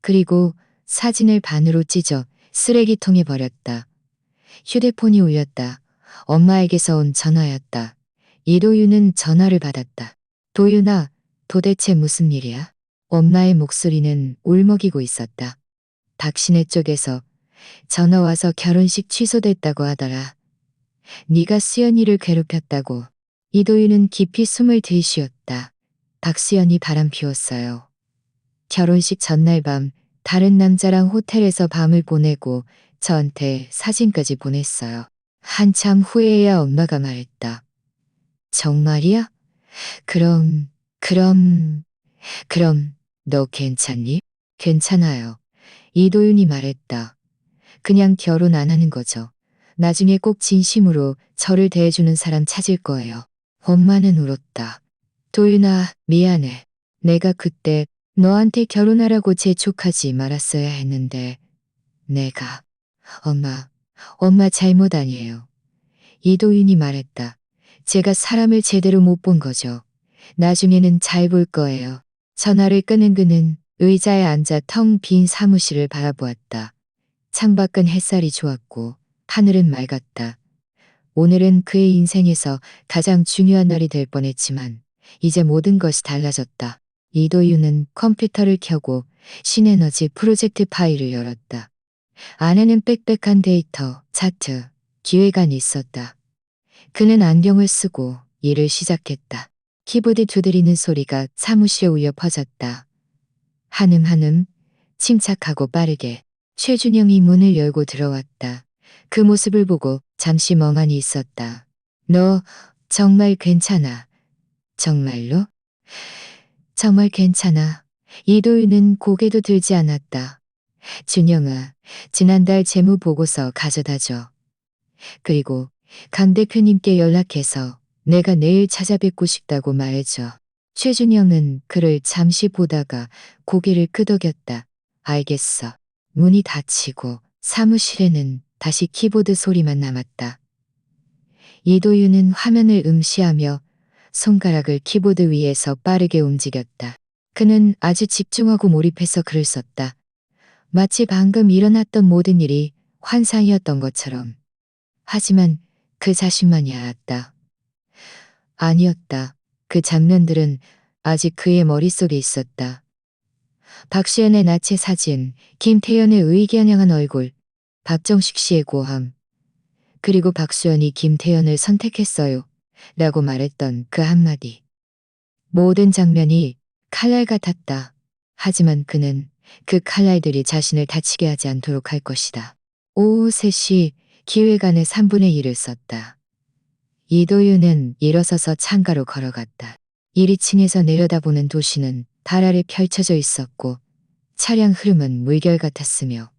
그리고 사진을 반으로 찢어 쓰레기통에 버렸다. 휴대폰이 울렸다. 엄마에게서 온 전화였다. 이도윤은 전화를 받았다. 도윤아, 도대체 무슨 일이야? 엄마의 목소리는 울먹이고 있었다. 박신혜 쪽에서 전화 와서 결혼식 취소됐다고 하더라. 네가 수연이를 괴롭혔다고. 이도윤은 깊이 숨을 들이쉬었다. 박수연이 바람 피웠어요. 결혼식 전날 밤 다른 남자랑 호텔에서 밤을 보내고 저한테 사진까지 보냈어요. 한참 후에야 엄마가 말했다. 정말이야? 그럼 너 괜찮니? 괜찮아요. 이도윤이 말했다. 그냥 결혼 안 하는 거죠. 나중에 꼭 진심으로 저를 대해주는 사람 찾을 거예요. 엄마는 울었다. 도윤아, 미안해. 내가 그때 너한테 결혼하라고 재촉하지 말았어야 했는데 내가 엄마 잘못 아니에요. 이도윤이 말했다. 제가 사람을 제대로 못 본 거죠. 나중에는 잘 볼 거예요. 전화를 끄는 그는 의자에 앉아 텅 빈 사무실을 바라보았다. 창밖은 햇살이 좋았고 하늘은 맑았다. 오늘은 그의 인생에서 가장 중요한 날이 될 뻔했지만 이제 모든 것이 달라졌다. 이도윤은 컴퓨터를 켜고 신에너지 프로젝트 파일을 열었다. 안에는 빽빽한 데이터, 차트, 기획안이 있었다. 그는 안경을 쓰고 일을 시작했다. 키보드 두드리는 소리가 사무실에 울려 퍼졌다. 한음 침착하고 빠르게 최준영이 문을 열고 들어왔다. 그 모습을 보고 잠시 멍하니 있었다. 너 정말 괜찮아. 정말로? 정말 괜찮아. 이도윤은 고개도 들지 않았다. 준영아, 지난달 재무보고서 가져다줘. 그리고 강 대표님께 연락해서 내가 내일 찾아뵙고 싶다고 말해줘. 최준영은 그를 잠시 보다가 고개를 끄덕였다. 알겠어. 문이 닫히고 사무실에는 다시 키보드 소리만 남았다. 이도윤은 화면을 응시하며 손가락을 키보드 위에서 빠르게 움직였다. 그는 아주 집중하고 몰입해서 글을 썼다. 마치 방금 일어났던 모든 일이 환상이었던 것처럼. 하지만 그 자신만이 알았다. 아니었다. 그 장면들은 아직 그의 머릿속에 있었다. 박수연의 나체 사진, 김태연의 의기양양한 얼굴, 박정식 씨의 고함, 그리고 박수연이 김태연을 선택했어요. 라고 말했던 그 한마디. 모든 장면이 칼날 같았다. 하지만 그는 그 칼날들이 자신을 다치게 하지 않도록 할 것이다. 오후 3시 기획안의 3분의 1을 썼다. 이도윤은 일어서서 창가로 걸어갔다. 1위층에서 내려다보는 도시는 달 아래 펼쳐져 있었고 차량 흐름은 물결 같았으며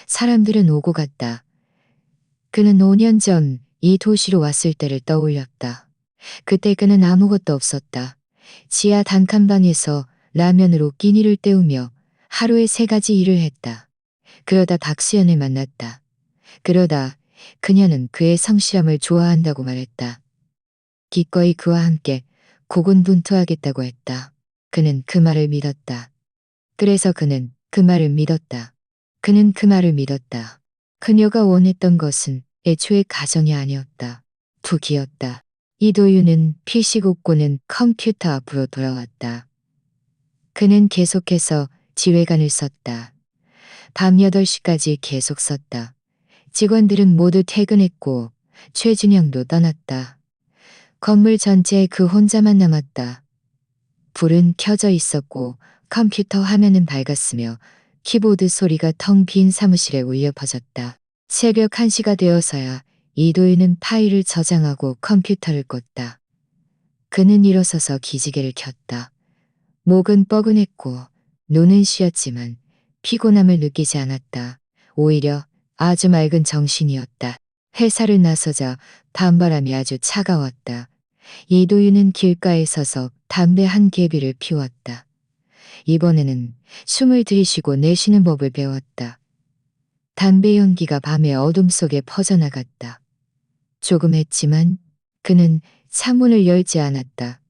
사람들은 오고 갔다. 그는 5년 전 이 도시로 왔을 때를 떠올렸다. 그때 그는 아무것도 없었다. 지하 단칸방에서 라면으로 끼니를 때우며 하루에 3가지 일을 했다. 그러다 박수연을 만났다. 그러다 그녀는 그의 성실함을 좋아한다고 말했다. 기꺼이 그와 함께 고군분투하겠다고 했다. 그는 그 말을 믿었다. 그래서 그는 그 말을 믿었다. 그는 그 말을 믿었다. 그녀가 원했던 것은 애초에 가정이 아니었다. 부기였다. 이도윤은 PC 곱고는 컴퓨터 앞으로 돌아왔다. 그는 계속해서 지휘관을 썼다. 밤 8시까지 계속 썼다. 직원들은 모두 퇴근했고 최준영도 떠났다. 건물 전체에 그 혼자만 남았다. 불은 켜져 있었고 컴퓨터 화면은 밝았으며 키보드 소리가 텅 빈 사무실에 울려 퍼졌다. 새벽 1시가 되어서야 이도윤은 파일을 저장하고 컴퓨터를 껐다. 그는 일어서서 기지개를 켰다. 목은 뻐근했고 눈은 쉬었지만 피곤함을 느끼지 않았다. 오히려 아주 맑은 정신이었다. 회사를 나서자 밤바람이 아주 차가웠다. 이도윤은 길가에 서서 담배 한 개비를 피웠다. 이번에는 숨을 들이쉬고 내쉬는 법을 배웠다. 담배 연기가 밤의 어둠 속에 퍼져나갔다. 조금 했지만 그는 창문을 열지 않았다.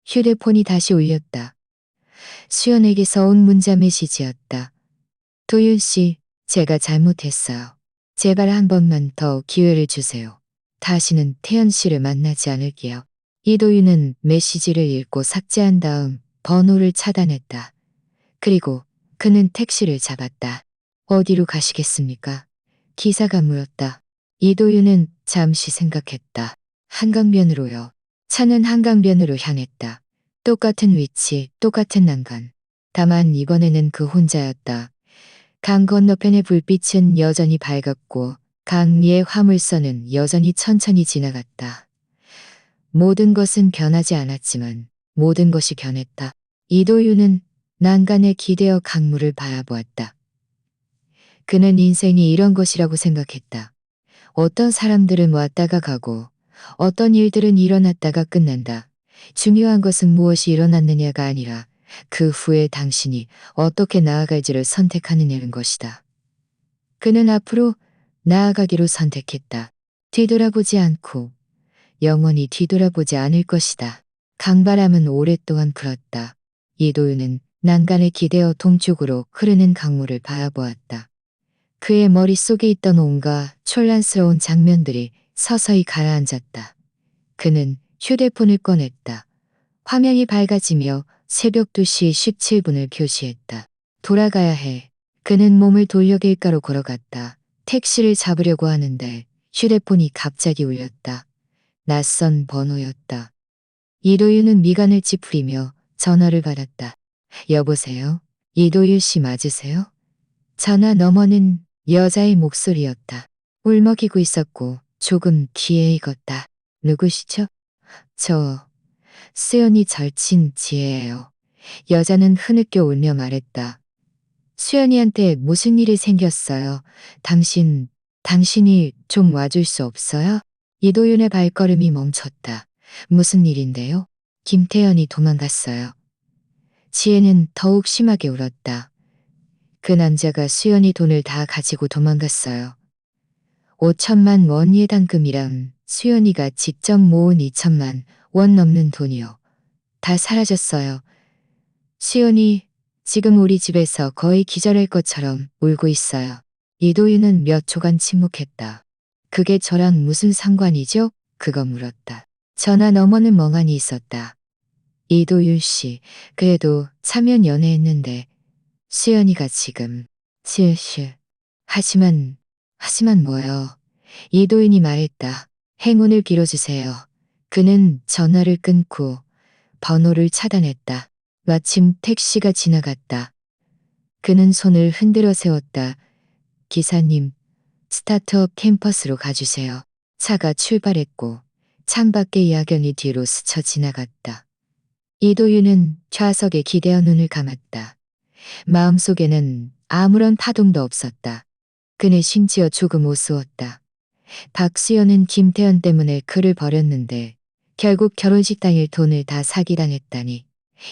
휴대폰이 다시 울렸다. 수연에게서 온 문자 메시지였다. 도윤 씨, 제가 잘못했어요. 제발 한 번만 더 기회를 주세요. 다시는 태연 씨를 만나지 않을게요. 이도윤은 메시지를 읽고 삭제한 다음 번호를 차단했다. 그리고 그는 택시를 잡았다. 어디로 가시겠습니까? 기사가 물었다. 이도윤은 잠시 생각했다. 한강변으로요. 차는 한강변으로 향했다. 똑같은 위치, 똑같은 난간. 다만 이번에는 그 혼자였다. 강 건너편의 불빛은 여전히 밝았고 강 위의 화물선은 여전히 천천히 지나갔다. 모든 것은 변하지 않았지만 모든 것이 변했다. 이도윤은 난간에 기대어 강물을 바라보았다. 그는 인생이 이런 것이라고 생각했다. 어떤 사람들은 왔다가 가고 어떤 일들은 일어났다가 끝난다. 중요한 것은 무엇이 일어났느냐가 아니라 그 후에 당신이 어떻게 나아갈지를 선택하느냐는 것이다. 그는 앞으로 나아가기로 선택했다. 뒤돌아보지 않고 영원히 뒤돌아보지 않을 것이다. 강바람은 오랫동안 불었다. 이도윤은 난간에 기대어 동쪽으로 흐르는 강물을 바라보았다. 그의 머릿속에 있던 온갖 촌란스러운 장면들이 서서히 가라앉았다. 그는 휴대폰을 꺼냈다. 화면이 밝아지며 새벽 2시 17분을 표시했다. 돌아가야 해. 그는 몸을 돌려 길가로 걸어갔다. 택시를 잡으려고 하는데 휴대폰이 갑자기 울렸다. 낯선 번호였다. 이도윤은 미간을 찌푸리며 전화를 받았다. 여보세요? 이도윤 씨 맞으세요? 전화 너머는 여자의 목소리였다. 울먹이고 있었고 조금 귀에 익었다. 누구시죠? 저 수연이 절친 지혜예요. 여자는 흐느껴 울며 말했다. 수연이한테 무슨 일이 생겼어요? 당신이 좀 와줄 수 없어요? 이도윤의 발걸음이 멈췄다. 무슨 일인데요? 김태연이 도망갔어요. 지혜는 더욱 심하게 울었다. 그 남자가 수연이 돈을 다 가지고 도망갔어요. 5천만 원 예단금이랑 수연이가 직접 모은 2천만 원 넘는 돈이요. 다 사라졌어요. 수연이 지금 우리 집에서 거의 기절할 것처럼 울고 있어요. 이도윤은 몇 초간 침묵했다. 그게 저랑 무슨 상관이죠? 그거 물었다. 전화 너머는 멍하니 있었다. 이도윤 씨, 그래도 차면 연애했는데 수연이가 지금 실실. 하지만 뭐요? 이도윤이 말했다. 행운을 빌어주세요. 그는 전화를 끊고 번호를 차단했다. 마침 택시가 지나갔다. 그는 손을 흔들어 세웠다. 기사님, 스타트업 캠퍼스로 가주세요. 차가 출발했고 창밖의 야경이 뒤로 스쳐 지나갔다. 이도윤은 좌석에 기대어 눈을 감았다. 마음속에는 아무런 파동도 없었다. 그는 심지어 조금 우스웠다. 박수연은 김태연 때문에 그를 버렸는데 결국 결혼식 당일 돈을 다 사기당했다니.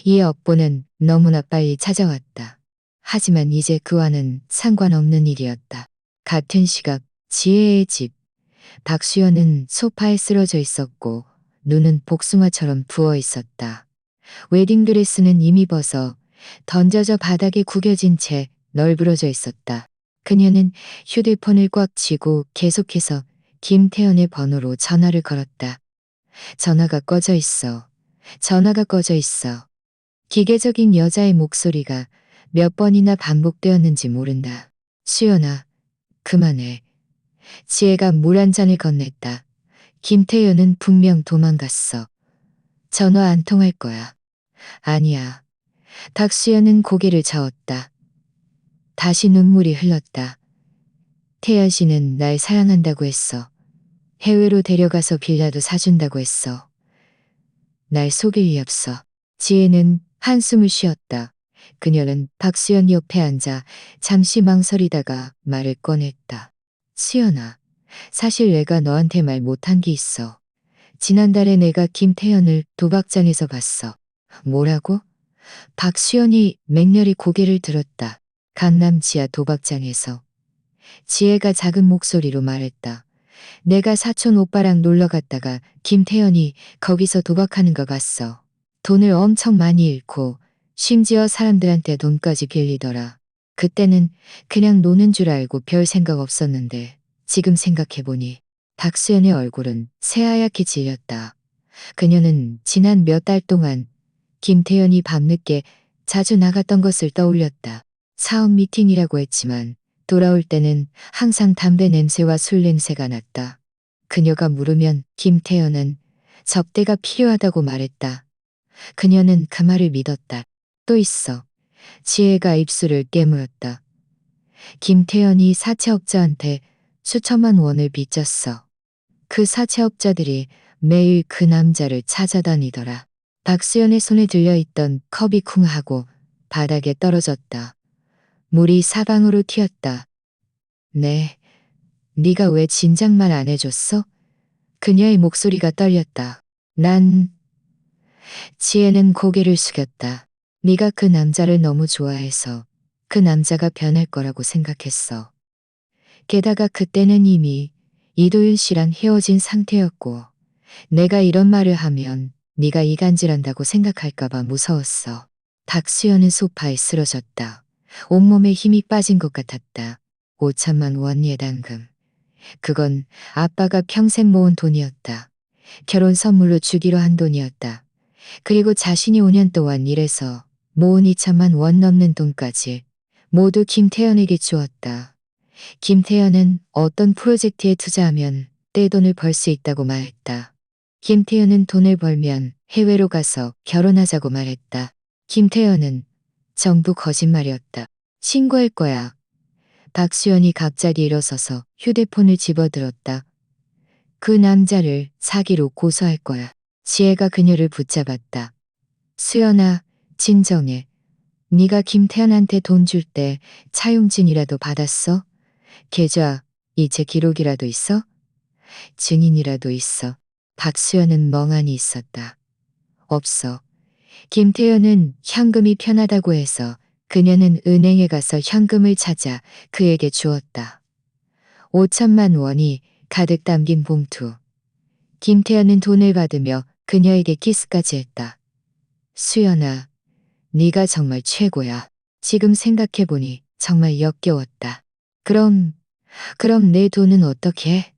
이 업보는 너무나 빨리 찾아왔다. 하지만 이제 그와는 상관없는 일이었다. 같은 시각 지혜의 집. 박수연은 소파에 쓰러져 있었고 눈은 복숭아처럼 부어 있었다. 웨딩드레스는 이미 벗어 던져져 바닥에 구겨진 채 널브러져 있었다. 그녀는 휴대폰을 꽉 쥐고 계속해서 김태연의 번호로 전화를 걸었다. 전화가 꺼져 있어. 전화가 꺼져 있어. 기계적인 여자의 목소리가 몇 번이나 반복되었는지 모른다. 수연아, 그만해. 지혜가 물 한 잔을 건넸다. 김태연은 분명 도망갔어. 전화 안 통할 거야. 아니야. 박수연은 고개를 저었다. 다시 눈물이 흘렀다. 태연 씨는 날 사랑한다고 했어. 해외로 데려가서 빌라도 사준다고 했어. 날 속일 리 없어. 지혜는 한숨을 쉬었다. 그녀는 박수연 옆에 앉아 잠시 망설이다가 말을 꺼냈다. 수연아, 사실 내가 너한테 말 못한 게 있어. 지난달에 내가 김태현을 도박장에서 봤어. 뭐라고? 박수연이 맹렬히 고개를 들었다. 강남 지하 도박장에서. 지혜가 작은 목소리로 말했다. 내가 사촌 오빠랑 놀러 갔다가 김태현이 거기서 도박하는 거 봤어. 돈을 엄청 많이 잃고 심지어 사람들한테 돈까지 빌리더라. 그때는 그냥 노는 줄 알고 별 생각 없었는데 지금 생각해보니 박수연의 얼굴은 새하얗게 질렸다. 그녀는 지난 몇 달 동안 김태현이 밤늦게 자주 나갔던 것을 떠올렸다. 사업 미팅이라고 했지만 돌아올 때는 항상 담배 냄새와 술 냄새가 났다. 그녀가 물으면 김태현은 접대가 필요하다고 말했다. 그녀는 그 말을 믿었다. 또 있어. 지혜가 입술을 깨물었다. 김태현이 사채업자한테 수천만 원을 빚졌어. 그 사채업자들이 매일 그 남자를 찾아다니더라. 박수연의 손에 들려있던 컵이 쿵 하고 바닥에 떨어졌다. 물이 사방으로 튀었다. 네, 네가 왜 진작 말 안 해줬어? 그녀의 목소리가 떨렸다. 난... 지혜는 고개를 숙였다. 네가 그 남자를 너무 좋아해서 그 남자가 변할 거라고 생각했어. 게다가 그때는 이미 이도윤 씨랑 헤어진 상태였고 내가 이런 말을 하면 네가 이간질한다고 생각할까봐 무서웠어. 박수연은 소파에 쓰러졌다. 온몸에 힘이 빠진 것 같았다. 5천만 원 예단금. 그건 아빠가 평생 모은 돈이었다. 결혼 선물로 주기로 한 돈이었다. 그리고 자신이 5년 동안 일해서 모은 2천만 원 넘는 돈까지 모두 김태현에게 주었다. 김태현은 어떤 프로젝트에 투자하면 떼돈을 벌 수 있다고 말했다. 김태현은 돈을 벌면 해외로 가서 결혼하자고 말했다. 김태현은 전부 거짓말이었다. 신고할 거야. 박수연이 갑자기 일어서서 휴대폰을 집어들었다. 그 남자를 사기로 고소할 거야. 지혜가 그녀를 붙잡았다. 수연아, 진정해. 네가 김태현한테 돈 줄 때 차용증이라도 받았어? 계좌, 이체 기록이라도 있어? 증인이라도 있어. 박수연은 멍하니 있었다. 없어. 김태현은 현금이 편하다고 해서 그녀는 은행에 가서 현금을 찾아 그에게 주었다. 5천만 원이 가득 담긴 봉투. 김태현은 돈을 받으며 그녀에게 키스까지 했다. 수연아, 네가 정말 최고야. 지금 생각해보니 정말 역겨웠다. 그럼 내 돈은 어떻게 해?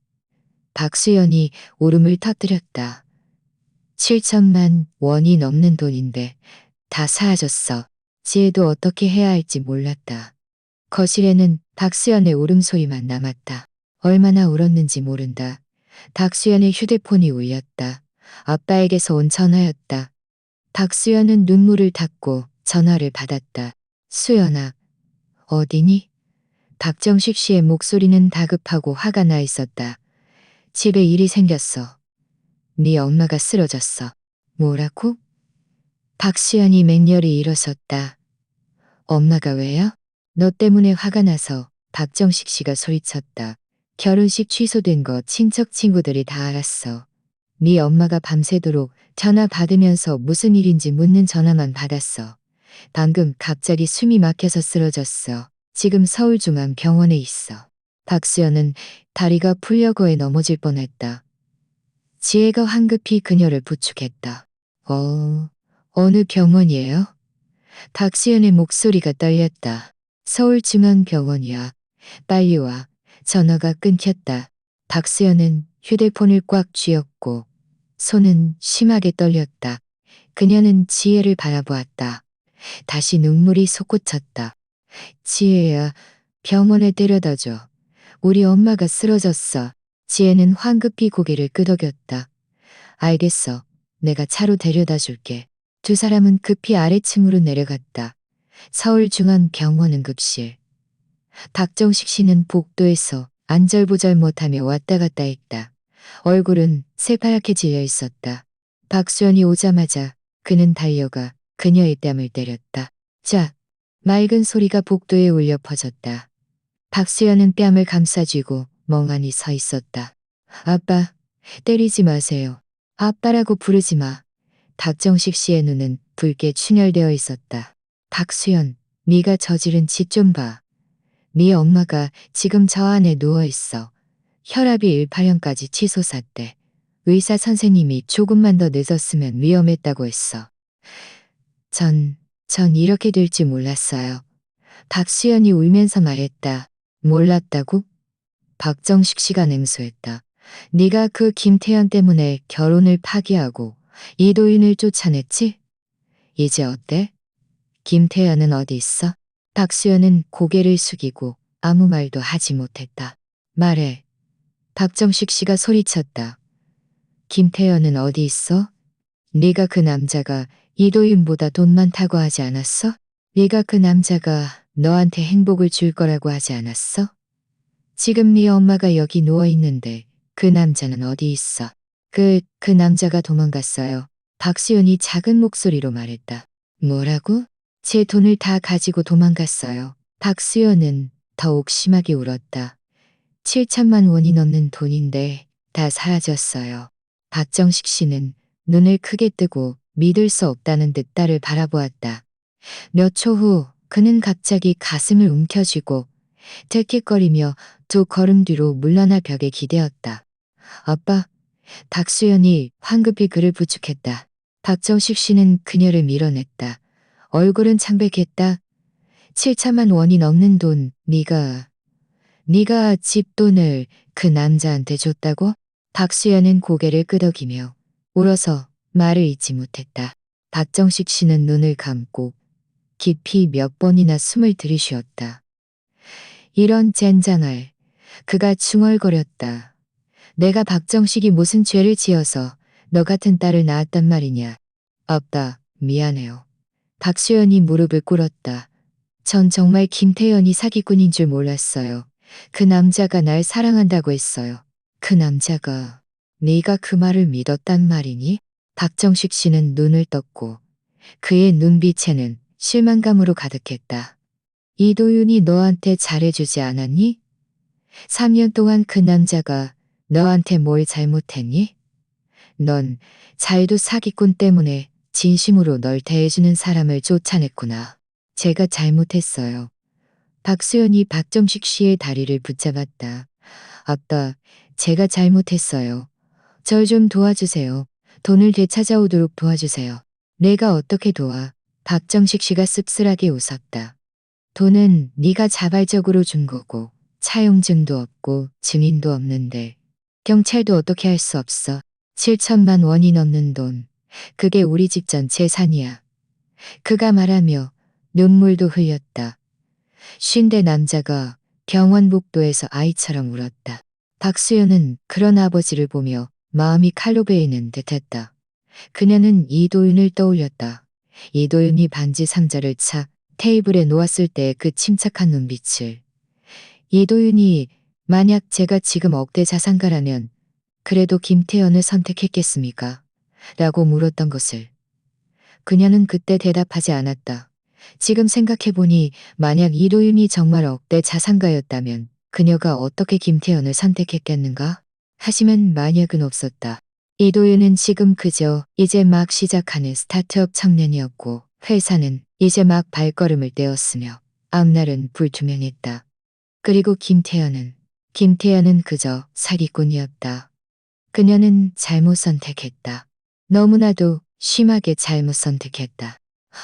박수연이 울음을 터뜨렸다. 7천만 원이 넘는 돈인데 다 사라졌어. 지혜도 어떻게 해야 할지 몰랐다. 거실에는 박수연의 울음소리만 남았다. 얼마나 울었는지 모른다. 박수연의 휴대폰이 울렸다. 아빠에게서 온 전화였다. 박수연은 눈물을 닦고 전화를 받았다. 수연아, 어디니? 박정식 씨의 목소리는 다급하고 화가 나 있었다. 집에 일이 생겼어. 네 엄마가 쓰러졌어. 뭐라고? 박수연이 맹렬히 일어섰다. 엄마가 왜요? 너 때문에 화가 나서 박정식 씨가 소리쳤다. 결혼식 취소된 거 친척 친구들이 다 알았어. 네 엄마가 밤새도록 전화 받으면서 무슨 일인지 묻는 전화만 받았어. 방금 갑자기 숨이 막혀서 쓰러졌어. 지금 서울중앙병원에 있어. 박수연은 다리가 풀려거에 넘어질 뻔했다. 지혜가 황급히 그녀를 부축했다. 어느 병원이에요? 박수연의 목소리가 떨렸다. 서울중앙병원이야. 빨리 와. 전화가 끊겼다. 박수연은 휴대폰을 꽉 쥐었고 손은 심하게 떨렸다. 그녀는 지혜를 바라보았다. 다시 눈물이 솟구쳤다. 지혜야, 병원에 데려다줘. 우리 엄마가 쓰러졌어. 지혜는 황급히 고개를 끄덕였다. 알겠어. 내가 차로 데려다 줄게. 두 사람은 급히 아래층으로 내려갔다. 서울중앙병원 응급실. 박정식 씨는 복도에서 안절부절 못하며 왔다 갔다 했다. 얼굴은 새파랗게 질려 있었다. 박수연이 오자마자 그는 달려가 그녀의 뺨을 때렸다. 자, 맑은 소리가 복도에 울려 퍼졌다. 박수연은 뺨을 감싸쥐고 멍하니 서 있었다. 아빠, 때리지 마세요. 아빠라고 부르지 마. 박정식 씨의 눈은 붉게 충혈되어 있었다. 박수연, 네가 저지른 짓 좀 봐. 네 엄마가 지금 저 안에 누워 있어. 혈압이 180까지 치솟았대. 의사 선생님이 조금만 더 늦었으면 위험했다고 했어. 전 이렇게 될 줄 몰랐어요. 박수연이 울면서 말했다. 몰랐다고? 박정식 씨가 냉소했다. 네가 그 김태현 때문에 결혼을 파기하고 이도윤을 쫓아냈지? 이제 어때? 김태현은 어디 있어? 박수연은 고개를 숙이고 아무 말도 하지 못했다. 말해. 박정식 씨가 소리쳤다. 김태현은 어디 있어? 네가 그 남자가 이도윤보다 돈 많다고 하지 않았어? 네가 그 남자가 너한테 행복을 줄 거라고 하지 않았어? 지금 네 엄마가 여기 누워 있는데 그 남자는 어디 있어? 그 남자가 도망갔어요. 박수연이 작은 목소리로 말했다. 뭐라고? 제 돈을 다 가지고 도망갔어요. 박수연은 더욱 심하게 울었다. 7천만 원이 넘는 돈인데 다 사라졌어요. 박정식 씨는 눈을 크게 뜨고 믿을 수 없다는 듯 딸을 바라보았다. 몇 초 후 그는 갑자기 가슴을 움켜쥐고 들kit거리며 두 걸음 뒤로 물러나 벽에 기대었다. 아빠, 박수연이 황급히 그를 부축했다. 박정식 씨는 그녀를 밀어냈다. 얼굴은 창백했다. 7천만 원이 넘는 돈, 네가 집 돈을 그 남자한테 줬다고? 박수연은 고개를 끄덕이며 울어서 말을 잇지 못했다. 박정식 씨는 눈을 감고 깊이 몇 번이나 숨을 들이쉬었다. 이런 젠장할, 그가 중얼거렸다. 내가 박정식이 무슨 죄를 지어서 너 같은 딸을 낳았단 말이냐. 아빠, 미안해요. 박수연이 무릎을 꿇었다. 전 정말 김태연이 사기꾼인 줄 몰랐어요. 그 남자가 날 사랑한다고 했어요. 그 남자가 네가 그 말을 믿었단 말이니? 박정식 씨는 눈을 떴고 그의 눈빛에는 실망감으로 가득했다. 이도윤이 너한테 잘해주지 않았니? 3년 동안 그 남자가 너한테 뭘 잘못했니? 넌 자유도 사기꾼 때문에 진심으로 널 대해주는 사람을 쫓아냈구나. 제가 잘못했어요. 박수연이 박정식 씨의 다리를 붙잡았다. 아빠, 제가 잘못했어요. 절 좀 도와주세요. 돈을 되찾아오도록 도와주세요. 내가 어떻게 도와? 박정식 씨가 씁쓸하게 웃었다. 돈은 네가 자발적으로 준 거고 차용증도 없고 증인도 없는데 경찰도 어떻게 할 수 없어. 7천만 원이 넘는 돈. 그게 우리 집 전 재산이야. 그가 말하며 눈물도 흘렸다. 50대 남자가 병원 복도에서 아이처럼 울었다. 박수연은 그런 아버지를 보며 마음이 칼로 베이는 듯했다. 그녀는 이도윤을 떠올렸다. 이도윤이 반지 상자를 차 테이블에 놓았을 때 그 침착한 눈빛을. 이도윤이 만약 제가 지금 억대 자산가라면 그래도 김태연을 선택했겠습니까? 라고 물었던 것을. 그녀는 그때 대답하지 않았다. 지금 생각해보니 만약 이도윤이 정말 억대 자산가였다면 그녀가 어떻게 김태연을 선택했겠는가? 하지만 만약은 없었다. 이도윤은 지금 그저 이제 막 시작하는 스타트업 청년이었고 회사는 이제 막 발걸음을 떼었으며 앞날은 불투명했다. 그리고 김태연은 그저 사기꾼이었다. 그녀는 잘못 선택했다. 너무나도 심하게 잘못 선택했다.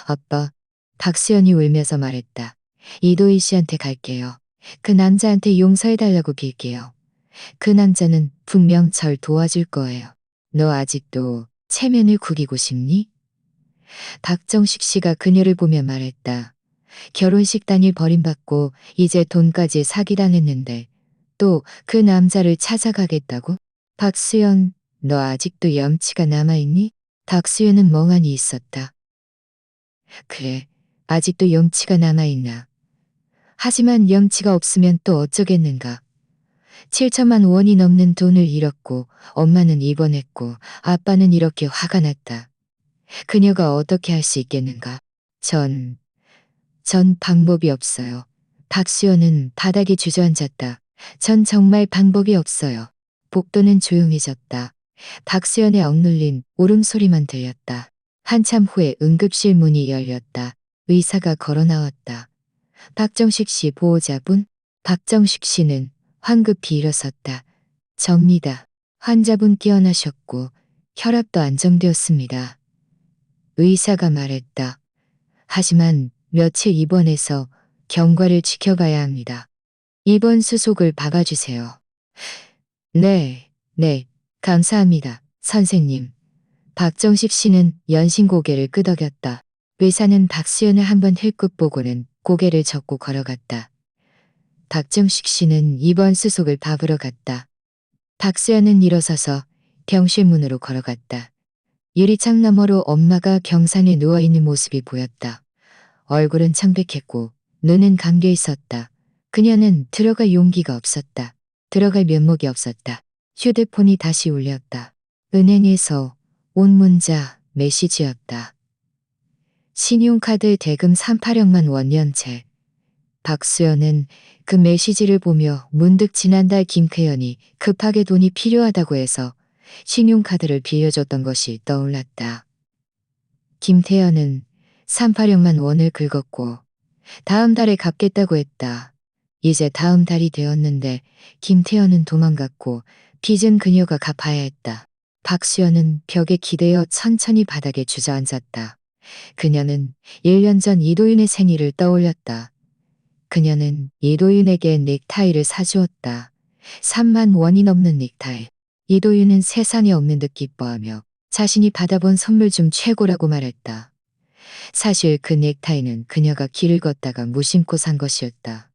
아빠, 박수연이 울면서 말했다. 이도희 씨한테 갈게요. 그 남자한테 용서해달라고 빌게요. 그 남자는 분명 절 도와줄 거예요. 너 아직도 체면을 구기고 싶니? 박정식 씨가 그녀를 보며 말했다. 결혼식 당일 버림받고 이제 돈까지 사기당했는데 또 그 남자를 찾아가겠다고? 박수연, 너 아직도 염치가 남아있니? 박수연은 멍하니 있었다. 그래, 아직도 염치가 남아있나. 하지만 염치가 없으면 또 어쩌겠는가. 7천만 원이 넘는 돈을 잃었고 엄마는 입원했고 아빠는 이렇게 화가 났다. 그녀가 어떻게 할 수 있겠는가? 전 방법이 없어요. 박수연은 바닥에 주저앉았다. 전 정말 방법이 없어요. 복도는 조용해졌다. 박수연의 억눌린 울음소리만 들렸다. 한참 후에 응급실 문이 열렸다. 의사가 걸어 나왔다. 박정식 씨 보호자분? 박정식 씨는 황급히 일어섰다. 접니다. 환자분 깨어나셨고 혈압도 안정되었습니다. 의사가 말했다. 하지만 며칠 입원해서 경과를 지켜봐야 합니다. 입원 수속을 박아주세요. 네, 감사합니다, 선생님. 박정식 씨는 연신 고개를 끄덕였다. 의사는 박수연을 한번 힐끗 보고는 고개를 젓고 걸어갔다. 박정식 씨는 입원 수속을 박으러 갔다. 박수연은 일어서서 병실 문으로 걸어갔다. 유리창 너머로 엄마가 경상에 누워있는 모습이 보였다. 얼굴은 창백했고 눈은 감겨 있었다. 그녀는 들어갈 용기가 없었다. 들어갈 면목이 없었다. 휴대폰이 다시 울렸다. 은행에서 온 문자 메시지였다. 신용카드 대금 38억만 원 연체. 박수연은 그 메시지를 보며 문득 지난달 김태현이 급하게 돈이 필요하다고 해서 신용카드를 빌려줬던 것이 떠올랐다. 김태현은 38억만 원을 긁었고 다음 달에 갚겠다고 했다. 이제 다음 달이 되었는데 김태현은 도망갔고 빚은 그녀가 갚아야 했다. 박수연은 벽에 기대어 천천히 바닥에 주저앉았다. 그녀는 1년 전 이도윤의 생일을 떠올렸다. 그녀는 이도윤에게 넥타이를 사주었다. 3만 원이 넘는 넥타이. 이도윤은 세상에 없는 듯 기뻐하며 자신이 받아본 선물 중 최고라고 말했다. 사실 그 넥타이는 그녀가 길을 걷다가 무심코 산 것이었다.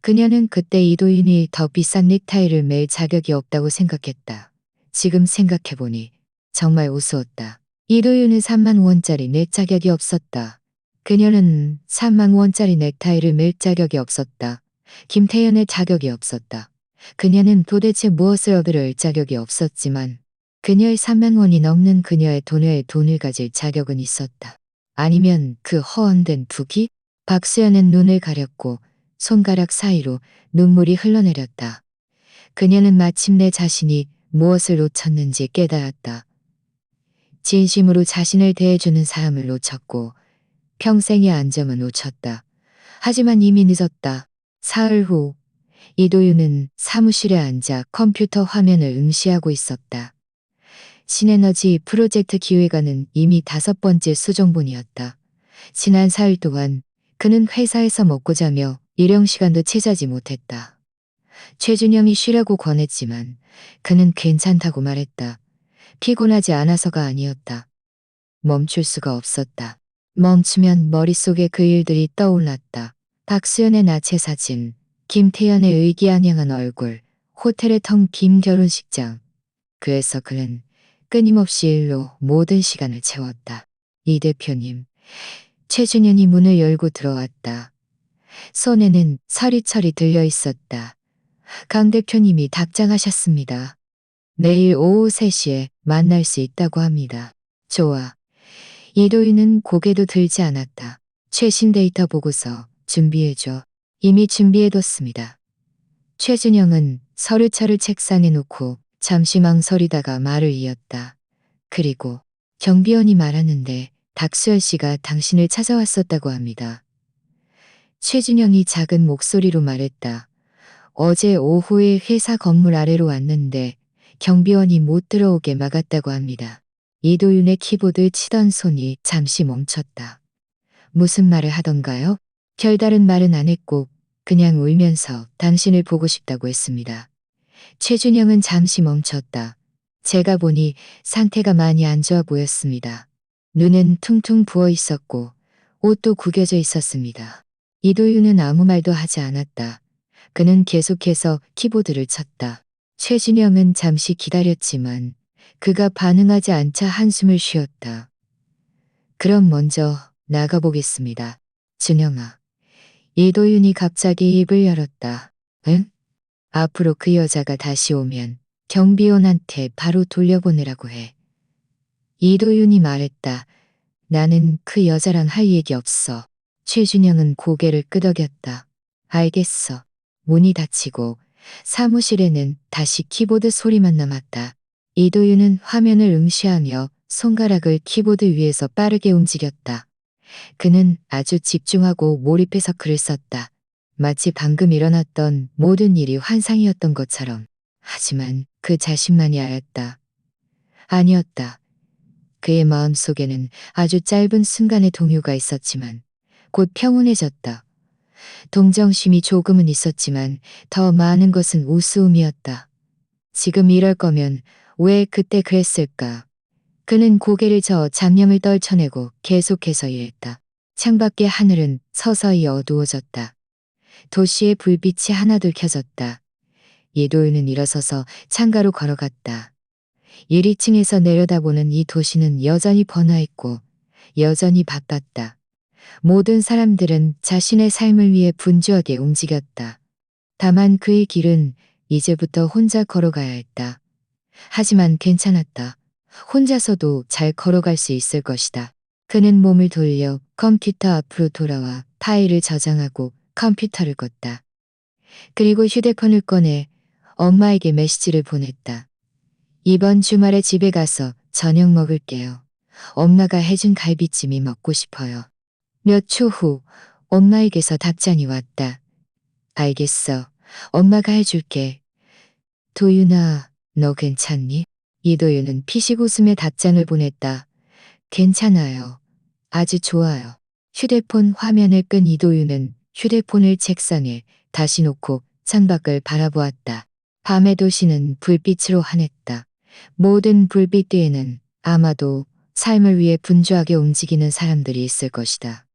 그녀는 그때 이도윤이 더 비싼 넥타이를 맬 자격이 없다고 생각했다. 지금 생각해보니 정말 우스웠다. 이도윤은 3만 원짜리 낼 자격이 없었다. 그녀는 3만 원짜리 넥타이를 맬 자격이 없었다. 김태현의 자격이 없었다. 그녀는 도대체 무엇을 얻을 자격이 없었지만 그녀의 3만 원이 넘는 그녀의 돈에 돈을 가질 자격은 있었다. 아니면 그 허언된 부기? 박수연은 눈을 가렸고 손가락 사이로 눈물이 흘러내렸다. 그녀는 마침내 자신이 무엇을 놓쳤는지 깨달았다. 진심으로 자신을 대해주는 사람을 놓쳤고 평생의 안정을 놓쳤다. 하지만 이미 늦었다. 사흘 후 이도윤은 사무실에 앉아 컴퓨터 화면을 응시하고 있었다. 신에너지 프로젝트 기획안은 이미 5번째 수정본이었다. 지난 4일 동안 그는 회사에서 먹고 자며 일용 시간도 채자지 못했다. 최준영이 쉬라고 권했지만 그는 괜찮다고 말했다. 피곤하지 않아서가 아니었다. 멈출 수가 없었다. 멈추면 머릿속에 그 일들이 떠올랐다. 박수연의 나체 사진, 김태현의 의기양양한 얼굴, 호텔의 텅 빈 결혼식장. 그래서 그는 끊임없이 일로 모든 시간을 채웠다. 이 대표님. 최준현이 문을 열고 들어왔다. 손에는 서리철이 들려 있었다. 강 대표님이 답장하셨습니다. 내일 오후 3시에 만날 수 있다고 합니다. 좋아. 이도윤은 고개도 들지 않았다. 최신 데이터 보고서 준비해줘. 이미 준비해뒀습니다. 최준영은 서류철을 책상에 놓고 잠시 망설이다가 말을 이었다. 그리고 경비원이 말하는데 박수열 씨가 당신을 찾아왔었다고 합니다. 최준영이 작은 목소리로 말했다. 어제 오후에 회사 건물 아래로 왔는데 경비원이 못 들어오게 막았다고 합니다. 이도윤의 키보드 치던 손이 잠시 멈췄다. 무슨 말을 하던가요? 별다른 말은 안 했고 그냥 울면서 당신을 보고 싶다고 했습니다. 최준영은 잠시 멈췄다. 제가 보니 상태가 많이 안 좋아 보였습니다. 눈은 퉁퉁 부어 있었고 옷도 구겨져 있었습니다. 이도윤은 아무 말도 하지 않았다. 그는 계속해서 키보드를 쳤다. 최준영은 잠시 기다렸지만 그가 반응하지 않자 한숨을 쉬었다. 그럼 먼저 나가보겠습니다. 준영아. 이도윤이 갑자기 입을 열었다. 응? 앞으로 그 여자가 다시 오면 경비원한테 바로 돌려보내라고 해. 이도윤이 말했다. 나는 그 여자랑 할 얘기 없어. 최준영은 고개를 끄덕였다. 알겠어. 문이 닫히고 사무실에는 다시 키보드 소리만 남았다. 이도윤은 화면을 응시하며 손가락을 키보드 위에서 빠르게 움직였다. 그는 아주 집중하고 몰입해서 글을 썼다. 마치 방금 일어났던 모든 일이 환상이었던 것처럼. 하지만 그 자신만이 알았다. 아니었다. 그의 마음속에는 아주 짧은 순간의 동요가 있었지만 곧 평온해졌다. 동정심이 조금은 있었지만 더 많은 것은 우스움이었다. 지금 이럴 거면 왜 그때 그랬을까? 그는 고개를 저어 잡념을 떨쳐내고 계속해서 일했다. 창밖의 하늘은 서서히 어두워졌다. 도시의 불빛이 하나둘 켜졌다. 이도윤은 일어서서 창가로 걸어갔다. 1위층에서 내려다보는 이 도시는 여전히 번화했고 여전히 바빴다. 모든 사람들은 자신의 삶을 위해 분주하게 움직였다. 다만 그의 길은 이제부터 혼자 걸어가야 했다. 하지만 괜찮았다. 혼자서도 잘 걸어갈 수 있을 것이다. 그는 몸을 돌려 컴퓨터 앞으로 돌아와 파일을 저장하고 컴퓨터를 껐다. 그리고 휴대폰을 꺼내 엄마에게 메시지를 보냈다. 이번 주말에 집에 가서 저녁 먹을게요. 엄마가 해준 갈비찜이 먹고 싶어요. 몇 초 후 엄마에게서 답장이 왔다. 알겠어. 엄마가 해줄게. 도윤아, 너 괜찮니? 이도윤은 피식 웃으며 답장을 보냈다. 괜찮아요. 아주 좋아요. 휴대폰 화면을 끈 이도윤은 휴대폰을 책상에 다시 놓고 창밖을 바라보았다. 밤의 도시는 불빛으로 환했다. 모든 불빛 뒤에는 아마도 삶을 위해 분주하게 움직이는 사람들이 있을 것이다.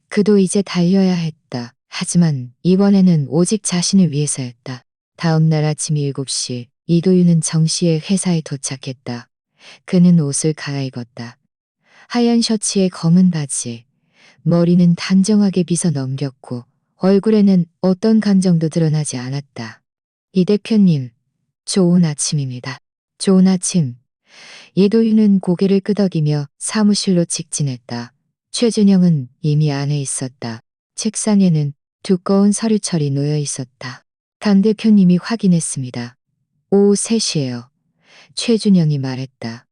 그도 이제 달려야 했다. 하지만 이번에는 오직 자신을 위해서였다. 다음 날 아침 7시 이도윤은 정시에 회사에 도착했다. 그는 옷을 갈아입었다. 하얀 셔츠에 검은 바지, 머리는 단정하게 빗어 넘겼고 얼굴에는 어떤 감정도 드러나지 않았다. 이 대표님, 좋은 아침입니다. 좋은 아침. 이도윤은 고개를 끄덕이며 사무실로 직진했다. 최준영은 이미 안에 있었다. 책상에는 두꺼운 서류철이 놓여 있었다. 강 대표님이 확인했습니다. 오후 3시에요. 최준영이 말했다.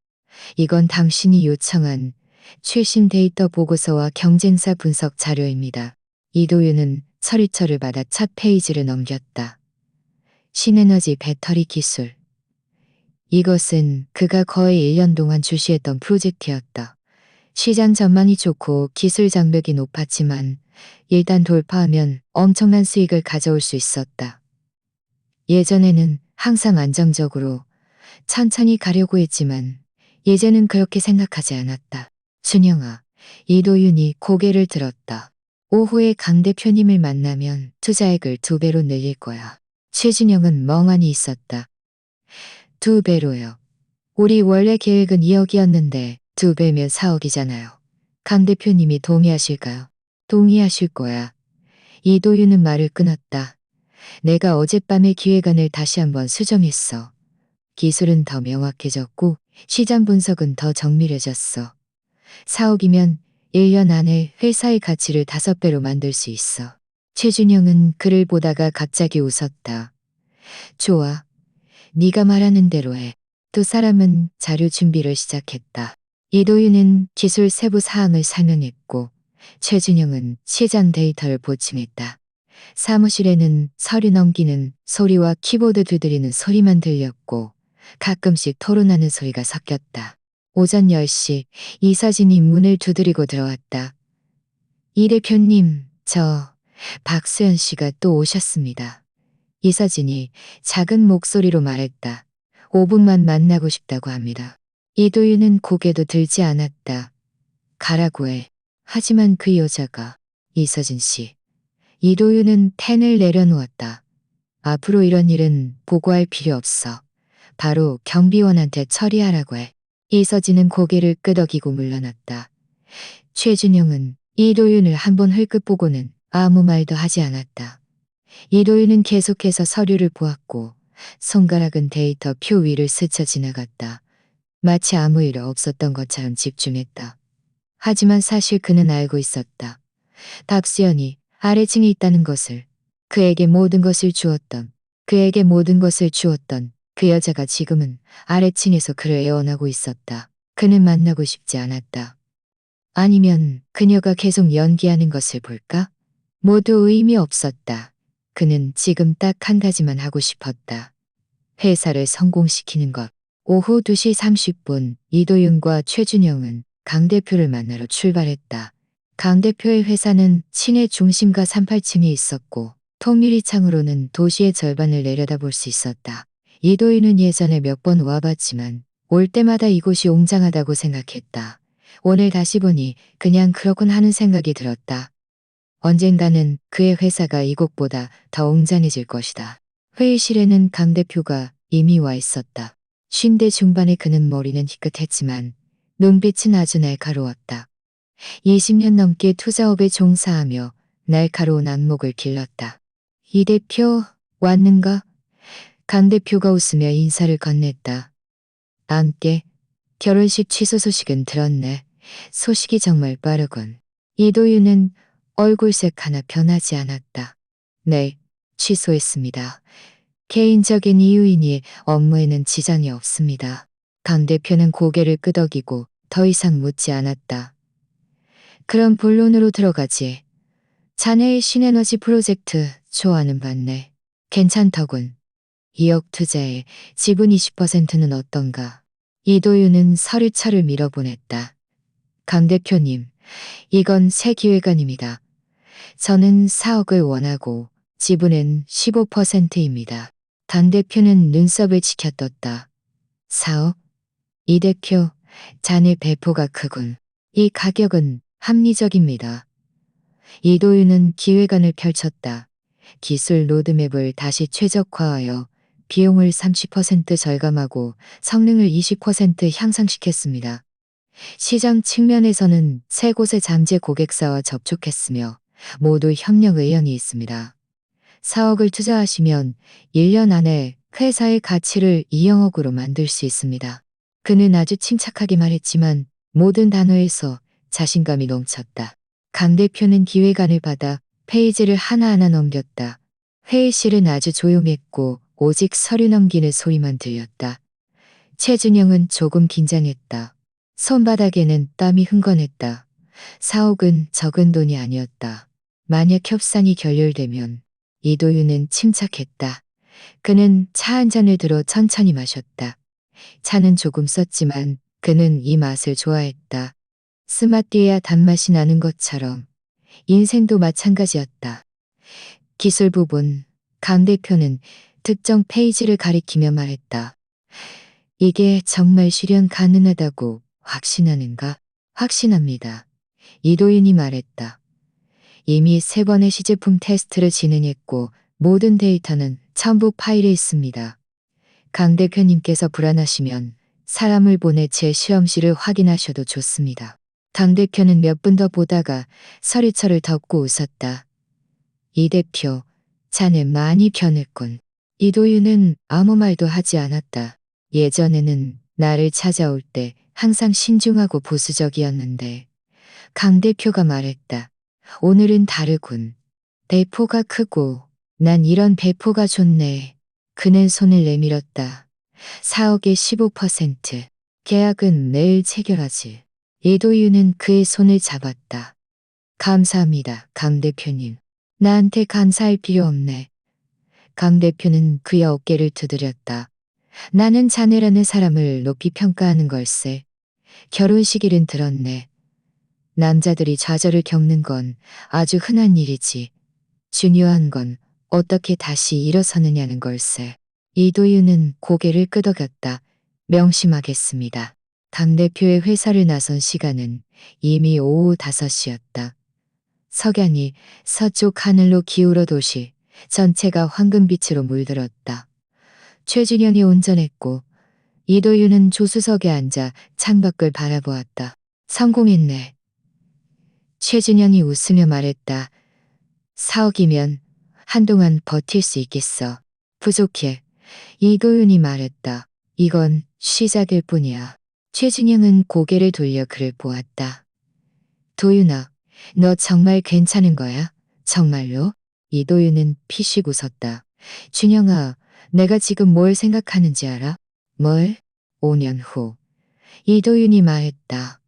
이건 당신이 요청한 최신 데이터 보고서와 경쟁사 분석 자료입니다. 이도윤은 서류철을 받아 첫 페이지를 넘겼다. 신에너지 배터리 기술. 이것은 그가 거의 1년 동안 주시했던 프로젝트였다. 시장 전망이 좋고 기술 장벽이 높았지만 일단 돌파하면 엄청난 수익을 가져올 수 있었다. 예전에는 항상 안정적으로 천천히 가려고 했지만 이제는 그렇게 생각하지 않았다. 준영아, 이도윤이 고개를 들었다. 오후에 강 대표님을 만나면 투자액을 2배로 늘릴 거야. 최준영은 멍하니 있었다. 2배로요. 우리 원래 계획은 2억이었는데 2배면 4억이잖아요. 강 대표님이 동의하실까요? 동의하실 거야. 이도윤은 말을 끊었다. 내가 어젯밤에 기획안을 다시 한번 수정했어. 기술은 더 명확해졌고 시장 분석은 더 정밀해졌어. 4억이면 1년 안에 회사의 가치를 5배로 만들 수 있어. 최준영은 그를 보다가 갑자기 웃었다. 좋아. 네가 말하는 대로 해. 두 사람은 자료 준비를 시작했다. 이도윤은 기술 세부 사항을 설명했고 최준영은 시장 데이터를 보충했다. 사무실에는 서류 넘기는 소리와 키보드 두드리는 소리만 들렸고 가끔씩 토론하는 소리가 섞였다. 오전 10시 이서진이 문을 두드리고 들어왔다. 이 대표님, 저 박수연 씨가 또 오셨습니다. 이서진이 작은 목소리로 말했다. 5분만 만나고 싶다고 합니다. 이도윤은 고개도 들지 않았다. 가라고 해. 하지만 그 여자가 이서진 씨. 이도윤은 펜을 내려놓았다. 앞으로 이런 일은 보고할 필요 없어. 바로 경비원한테 처리하라고 해. 이서진은 고개를 끄덕이고 물러났다. 최준영은 이도윤을 한번 흘끗 보고는 아무 말도 하지 않았다. 이도윤은 계속해서 서류를 보았고 손가락은 데이터 표 위를 스쳐 지나갔다. 마치 아무 일 없었던 것처럼 집중했다. 하지만 사실 그는 알고 있었다. 박수연이 아래층에 있다는 것을. 그에게 모든 것을 주었던, 그에게 모든 것을 주었던 그 여자가 지금은 아래층에서 그를 애원하고 있었다. 그는 만나고 싶지 않았다. 아니면 그녀가 계속 연기하는 것을 볼까? 모두 의미 없었다. 그는 지금 딱 한 가지만 하고 싶었다. 회사를 성공시키는 것. 오후 2시 30분 이도윤과 최준영은 강 대표를 만나러 출발했다. 강 대표의 회사는 시내 중심가 38층에 있었고 통유리창으로는 도시의 절반을 내려다볼 수 있었다. 이도윤은 예전에 몇 번 와봤지만 올 때마다 이곳이 웅장하다고 생각했다. 오늘 다시 보니 그냥 그렇군 하는 생각이 들었다. 언젠가는 그의 회사가 이곳보다 더 웅장해질 것이다. 회의실에는 강 대표가 이미 와 있었다. 50대 중반의 그는 머리는 희끗했지만 눈빛은 아주 날카로웠다. 20년 넘게 투자업에 종사하며 날카로운 안목을 길렀다. 이 대표 왔는가? 강 대표가 웃으며 인사를 건넸다. 함께 결혼식 취소 소식은 들었네. 소식이 정말 빠르군. 이도윤은 얼굴색 하나 변하지 않았다. 네, 취소했습니다. 개인적인 이유이니 업무에는 지장이 없습니다. 강 대표는 고개를 끄덕이고 더 이상 묻지 않았다. 그럼 본론으로 들어가지. 자네의 신에너지 프로젝트 좋아하는 봤네. 괜찮더군. 2억 투자에 지분 20%는 어떤가? 이도윤은 서류철을 밀어보냈다. 강 대표님, 이건 새 기획안입니다. 저는 4억을 원하고 지분은 15%입니다. 강 대표는 눈썹을 치켜떴다. 4억? 이 대표, 자네 배포가 크군. 이 가격은 합리적입니다. 이도윤은 기획안을 펼쳤다. 기술 로드맵을 다시 최적화하여 비용을 30% 절감하고 성능을 20% 향상시켰습니다. 시장 측면에서는 세 곳의 잠재 고객사와 접촉했으며 모두 협력 의향이 있습니다. 4억을 투자하시면 1년 안에 회사의 가치를 2억으로 만들 수 있습니다. 그는 아주 침착하게 말했지만 모든 단어에서 자신감이 넘쳤다. 강 대표는 기획안을 받아 페이지를 하나하나 넘겼다. 회의실은 아주 조용했고 오직 서류 넘기는 소리만 들렸다. 최준영은 조금 긴장했다. 손바닥에는 땀이 흥건했다. 4억은 적은 돈이 아니었다. 만약 협상이 결렬되면 이도윤은 침착했다. 그는 차 한 잔을 들어 천천히 마셨다. 차는 조금 썼지만 그는 이 맛을 좋아했다. 스마트해야 단맛이 나는 것처럼 인생도 마찬가지였다. 기술 부분, 강 대표는 특정 페이지를 가리키며 말했다. 이게 정말 실현 가능하다고 확신하는가? 확신합니다. 이도윤이 말했다. 이미 3번의 시제품 테스트를 진행했고 모든 데이터는 첨부 파일에 있습니다. 강 대표님께서 불안하시면 사람을 보내 제 실험실을 확인하셔도 좋습니다. 강 대표는 몇 분 더 보다가 서리철을 덮고 웃었다. 이 대표, 자네 많이 변했군. 이도윤은 아무 말도 하지 않았다. 예전에는 나를 찾아올 때 항상 신중하고 보수적이었는데 강 대표가 말했다. 오늘은 다르군. 배포가 크고 난 이런 배포가 좋네. 그는 손을 내밀었다. 4억에 15%. 계약은 내일 체결하지. 이도윤은 그의 손을 잡았다. 감사합니다, 강 대표님. 나한테 감사할 필요 없네. 강 대표는 그의 어깨를 두드렸다. 나는 자네라는 사람을 높이 평가하는 걸세. 결혼식일은 들었네. 남자들이 좌절을 겪는 건 아주 흔한 일이지. 중요한 건 어떻게 다시 일어서느냐는 걸세. 이도윤은 고개를 끄덕였다. 명심하겠습니다. 강 대표의 회사를 나선 시간은 이미 오후 5시였다. 석양이 서쪽 하늘로 기울어 도시 전체가 황금빛으로 물들었다. 최준현이 운전했고 이도윤은 조수석에 앉아 창밖을 바라보았다. 성공했네. 최준현이 웃으며 말했다. 4억이면 한동안 버틸 수 있겠어. 부족해. 이도윤이 말했다. 이건 시작일 뿐이야. 최진영은 고개를 돌려 그를 보았다. 도윤아, 너 정말 괜찮은 거야? 정말로? 이도윤은 피식 웃었다. 준영아, 내가 지금 뭘 생각하는지 알아? 뭘? 5년 후. 이도윤이 말했다.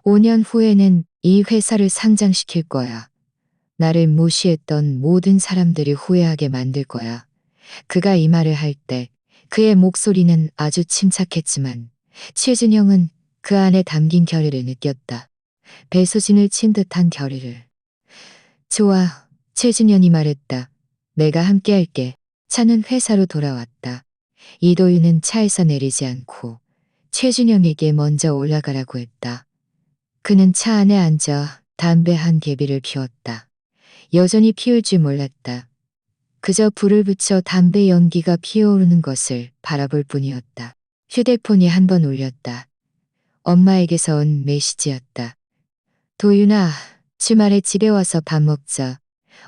5년 후에는 이 회사를 상장시킬 거야. 나를 무시했던 모든 사람들이 후회하게 만들 거야. 그가 이 말을 할 때 그의 목소리는 아주 침착했지만 최준영은 그 안에 담긴 결의를 느꼈다. 배수진을 친 듯한 결의를. 좋아, 최준현이 말했다. 내가 함께 할게. 차는 회사로 돌아왔다. 이도윤은 차에서 내리지 않고 최준영에게 먼저 올라가라고 했다. 그는 차 안에 앉아 담배 한 개비를 피웠다. 여전히 피울 줄 몰랐다. 그저 불을 붙여 담배 연기가 피어오르는 것을 바라볼 뿐이었다. 휴대폰이 한 번 울렸다. 엄마에게서 온 메시지였다. 도윤아, 주말에 집에 와서 밥 먹자.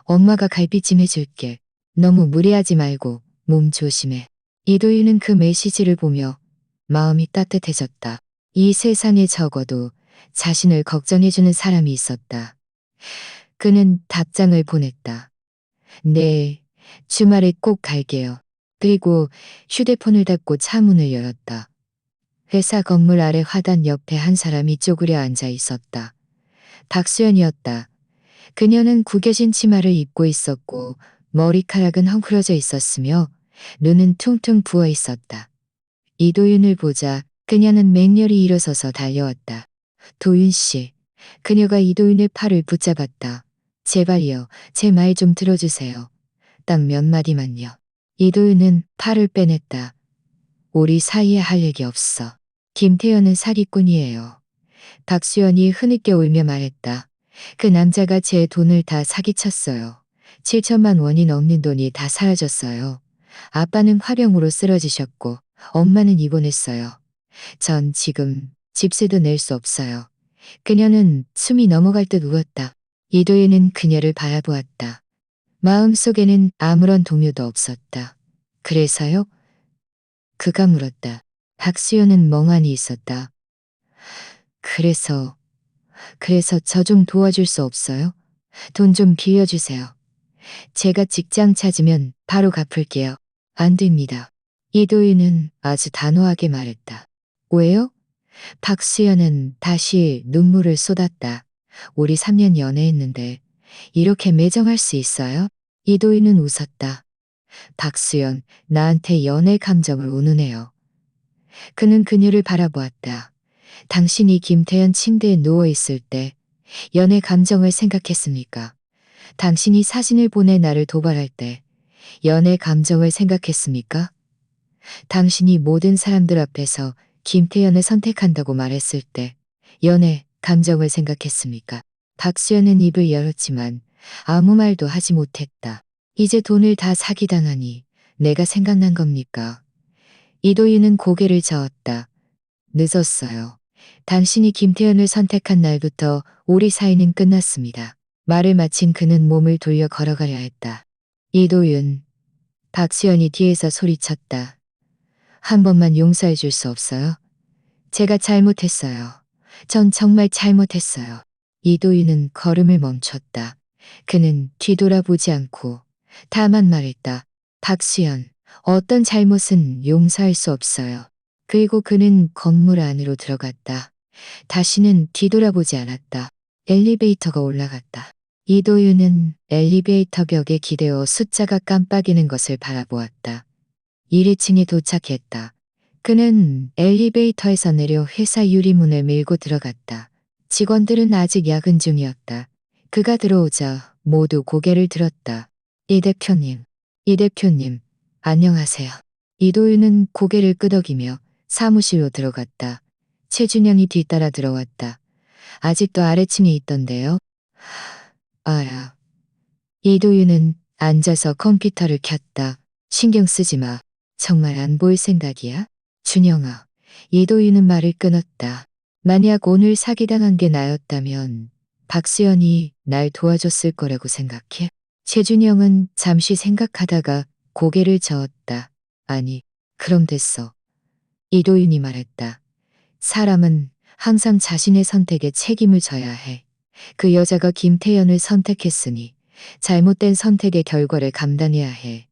엄마가 갈비찜 해줄게. 너무 무리하지 말고 몸 조심해. 이도윤은 그 메시지를 보며 마음이 따뜻해졌다. 이 세상에 적어도 자신을 걱정해주는 사람이 있었다. 그는 답장을 보냈다. 네, 주말에 꼭 갈게요. 그리고 휴대폰을 닫고 차 문을 열었다. 회사 건물 아래 화단 옆에 한 사람이 쪼그려 앉아 있었다. 박수연이었다. 그녀는 구겨진 치마를 입고 있었고 머리카락은 헝클어져 있었으며 눈은 퉁퉁 부어 있었다. 이도윤을 보자 그녀는 맹렬히 일어서서 달려왔다. 도윤 씨. 그녀가 이도윤의 팔을 붙잡았다. 제발요, 제 말 좀 들어주세요. 딱 몇 마디만요. 이도윤은 팔을 빼냈다. 우리 사이에 할 얘기 없어. 김태현은 사기꾼이에요. 박수연이 흐느껴 울며 말했다. 그 남자가 제 돈을 다 사기쳤어요. 7천만 원이 넘는 돈이 다 사라졌어요. 아빠는 화병으로 쓰러지셨고 엄마는 입원했어요. 전 지금 집세도 낼 수 없어요. 그녀는 숨이 넘어갈 듯 울었다. 이도윤은 그녀를 바라보았다. 마음속에는 아무런 동요도 없었다. 그래서요? 그가 물었다. 박수연은 멍하니 있었다. 그래서 저 좀 도와줄 수 없어요? 돈 좀 빌려주세요. 제가 직장 찾으면 바로 갚을게요. 안 됩니다. 이도윤은 아주 단호하게 말했다. 왜요? 박수연은 다시 눈물을 쏟았다. 우리 3년 연애했는데 이렇게 매정할 수 있어요? 이도윤은 웃었다. 박수연, 나한테 연애 감정을 운운해요. 그는 그녀를 바라보았다. 당신이 김태현 침대에 누워있을 때 연애 감정을 생각했습니까? 당신이 사진을 보내 나를 도발할 때 연애 감정을 생각했습니까? 당신이 모든 사람들 앞에서 김태현을 선택한다고 말했을 때 연애 감정을 생각했습니까? 박수연은 입을 열었지만 아무 말도 하지 못했다. 이제 돈을 다 사기당하니 내가 생각난 겁니까? 이도윤은 고개를 저었다. 늦었어요. 당신이 김태현을 선택한 날부터 우리 사이는 끝났습니다. 말을 마친 그는 몸을 돌려 걸어가려 했다. 이도윤. 박수연이 뒤에서 소리쳤다. 한 번만 용서해 줄 수 없어요? 제가 잘못했어요. 전 정말 잘못했어요. 이도윤은 걸음을 멈췄다. 그는 뒤돌아보지 않고 다만 말했다. 박수연, 어떤 잘못은 용서할 수 없어요. 그리고 그는 건물 안으로 들어갔다. 다시는 뒤돌아보지 않았다. 엘리베이터가 올라갔다. 이도윤은 엘리베이터 벽에 기대어 숫자가 깜빡이는 것을 바라보았다. 1층에 도착했다. 그는 엘리베이터에서 내려 회사 유리문을 밀고 들어갔다. 직원들은 아직 야근 중이었다. 그가 들어오자 모두 고개를 들었다. 이 대표님, 안녕하세요. 이도윤은 고개를 끄덕이며 사무실로 들어갔다. 최준영이 뒤따라 들어왔다. 아직도 아래층에 있던데요. 아야. 이도윤은 앉아서 컴퓨터를 켰다. 신경 쓰지 마. 정말 안 보일 생각이야? 준영아. 이도윤은 말을 끊었다. 만약 오늘 사기당한 게 나였다면 박수연이 날 도와줬을 거라고 생각해? 최준영은 잠시 생각하다가 고개를 저었다. 아니, 그럼 됐어. 이도윤이 말했다. 사람은 항상 자신의 선택에 책임을 져야 해. 그 여자가 김태연을 선택했으니 잘못된 선택의 결과를 감당해야 해.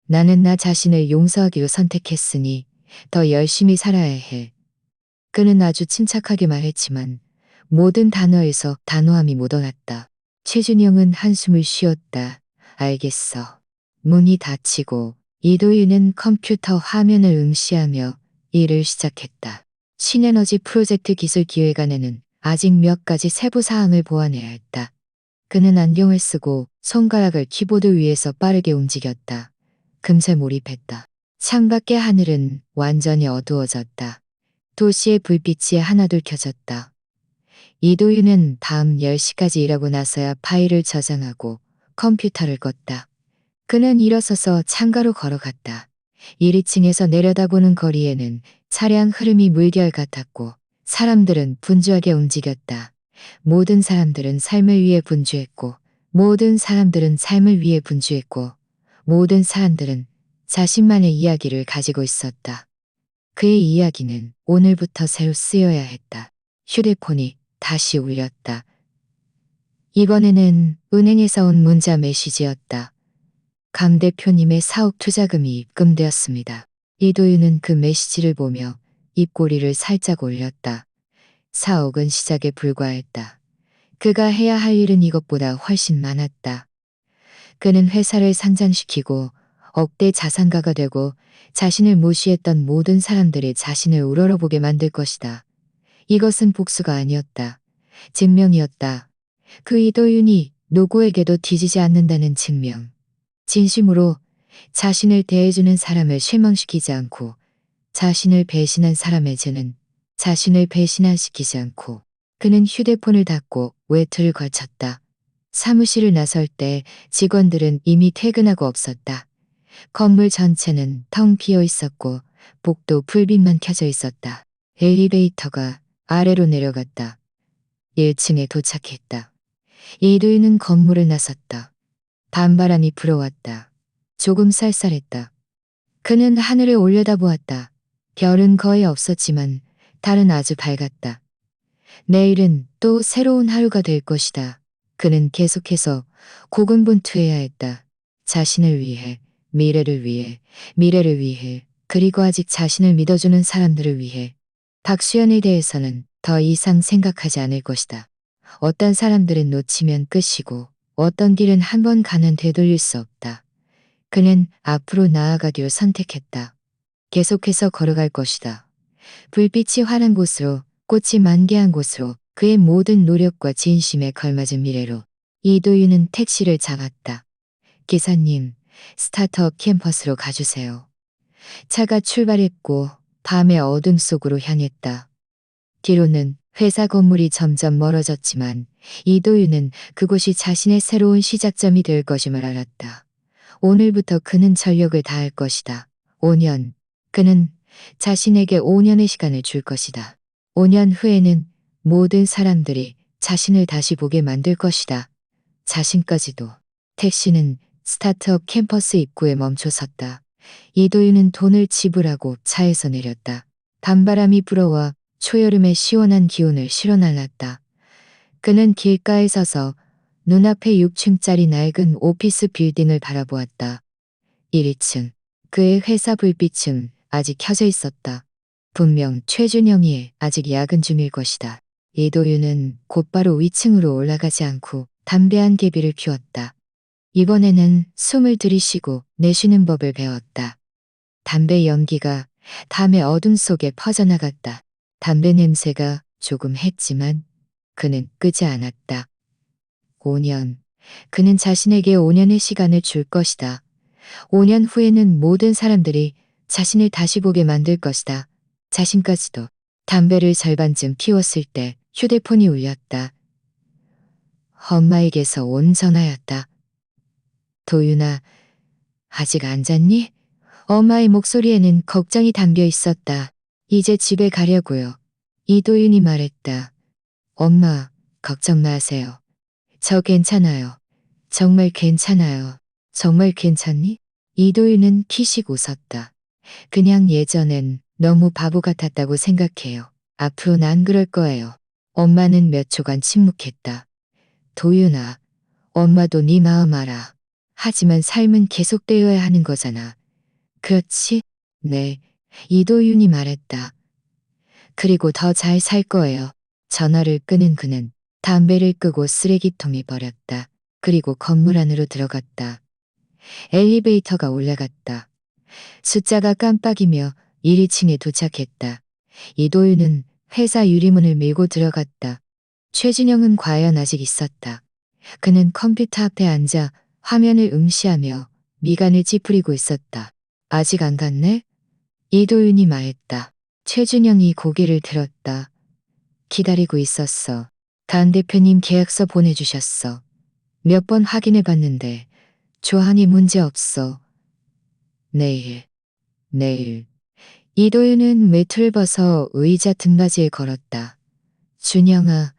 나는 나 자신을 용서하기로 선택했으니 더 열심히 살아야 해. 그는 아주 침착하게 말했지만 모든 단어에서 단호함이 묻어났다. 최준영은 한숨을 쉬었다. 알겠어. 문이 닫히고 이도윤은 컴퓨터 화면을 응시하며 일을 시작했다. 신에너지 프로젝트 기술 기획안에는 아직 몇 가지 세부 사항을 보완해야 했다. 그는 안경을 쓰고 손가락을 키보드 위에서 빠르게 움직였다. 금세 몰입했다. 창밖의 하늘은 완전히 어두워졌다. 도시의 불빛이 하나둘 켜졌다. 이도윤은 밤 10시까지 일하고 나서야 파일을 저장하고 컴퓨터를 껐다. 그는 일어서서 창가로 걸어갔다. 1위층에서 내려다보는 거리에는 차량 흐름이 물결 같았고 사람들은 분주하게 움직였다. 모든 사람들은 삶을 위해 분주했고 모든 사람들은 삶을 위해 분주했고 모든 사람들은 자신만의 이야기를 가지고 있었다. 그의 이야기는 오늘부터 새로 쓰여야 했다. 휴대폰이 다시 울렸다. 이번에는 은행에서 온 문자 메시지였다. 강 대표님의 사옥 투자금이 입금되었습니다. 이도윤은 그 메시지를 보며 입꼬리를 살짝 올렸다. 4억은 시작에 불과했다. 그가 해야 할 일은 이것보다 훨씬 많았다. 그는 회사를 상장시키고 억대 자산가가 되고 자신을 무시했던 모든 사람들이 자신을 우러러보게 만들 것이다. 이것은 복수가 아니었다. 증명이었다. 그 이도윤이 누구에게도 뒤지지 않는다는 증명. 진심으로 자신을 대해주는 사람을 실망시키지 않고 자신을 배신한 사람에게는 자신을 배신시키지 않고 그는 휴대폰을 닫고 외투를 걸쳤다. 사무실을 나설 때 직원들은 이미 퇴근하고 없었다. 건물 전체는 텅 비어 있었고 복도 불빛만 켜져 있었다. 엘리베이터가 아래로 내려갔다. 1층에 도착했다. 이도윤은 건물을 나섰다. 밤바람이 불어왔다. 조금 쌀쌀했다. 그는 하늘을 올려다보았다. 별은 거의 없었지만 달은 아주 밝았다. 내일은 또 새로운 하루가 될 것이다. 그는 계속해서 고군분투해야 했다. 자신을 위해, 미래를 위해, 미래를 위해, 그리고 아직 자신을 믿어주는 사람들을 위해. 박수연에 대해서는 더 이상 생각하지 않을 것이다. 어떤 사람들은 놓치면 끝이고 어떤 길은 한 번 가면 되돌릴 수 없다. 그는 앞으로 나아가기로 선택했다. 계속해서 걸어갈 것이다. 불빛이 환한 곳으로, 꽃이 만개한 곳으로, 그의 모든 노력과 진심에 걸맞은 미래로. 이도윤은 택시를 잡았다. 기사님, 스타트업 캠퍼스로 가주세요. 차가 출발했고 밤의 어둠 속으로 향했다. 뒤로는 회사 건물이 점점 멀어졌지만 이도윤은 그곳이 자신의 새로운 시작점이 될 것임을 알았다. 오늘부터 그는 전력을 다할 것이다. 5년. 그는 자신에게 5년의 시간을 줄 것이다. 5년 후에는 모든 사람들이 자신을 다시 보게 만들 것이다. 자신까지도. 택시는 스타트업 캠퍼스 입구에 멈춰섰다. 이도윤은 돈을 지불하고 차에서 내렸다. 밤바람이 불어와 초여름의 시원한 기운을 실어날랐다. 그는 길가에 서서 눈앞에 6층짜리 낡은 오피스 빌딩을 바라보았다. 1층. 그의 회사 불빛은 아직 켜져 있었다. 분명 최준영이 아직 야근 중일 것이다. 이도윤은 곧바로 위층으로 올라가지 않고 담대한 계비를 피웠다. 이번에는 숨을 들이쉬고 내쉬는 법을 배웠다. 담배 연기가 밤의 어둠 속에 퍼져나갔다. 담배 냄새가 조금 했지만 그는 끄지 않았다. 5년. 그는 자신에게 5년의 시간을 줄 것이다. 5년 후에는 모든 사람들이 자신을 다시 보게 만들 것이다. 자신까지도. 담배를 절반쯤 피웠을 때 휴대폰이 울렸다. 엄마에게서 온 전화였다. 도윤아, 아직 안 잤니? 엄마의 목소리에는 걱정이 담겨 있었다. 이제 집에 가려고요. 이도윤이 말했다. 엄마, 걱정 마세요. 저 괜찮아요. 정말 괜찮아요. 정말 괜찮니? 이도윤은 키식 웃었다. 그냥 예전엔 너무 바보 같았다고 생각해요. 앞으로는 안 그럴 거예요. 엄마는 몇 초간 침묵했다. 도윤아, 엄마도 네 마음 알아. 하지만 삶은 계속되어야 하는 거잖아. 그렇지? 네. 이도윤이 말했다. 그리고 더 잘 살 거예요. 전화를 끄는 그는 담배를 끄고 쓰레기통에 버렸다. 그리고 건물 안으로 들어갔다. 엘리베이터가 올라갔다. 숫자가 깜빡이며 1위층에 도착했다. 이도윤은 회사 유리문을 밀고 들어갔다. 최진영은 과연 아직 있었다. 그는 컴퓨터 앞에 앉아 화면을 응시하며 미간을 찌푸리고 있었다. 아직 안 갔네? 이도윤이 말했다. 최준영이 고개를 들었다. 기다리고 있었어. 간 대표님 계약서 보내주셨어. 몇 번 확인해 봤는데 조항이 문제 없어. 내일, 내일. 이도윤은 외투를 벗어 의자 등받이에 걸었다. 준영아,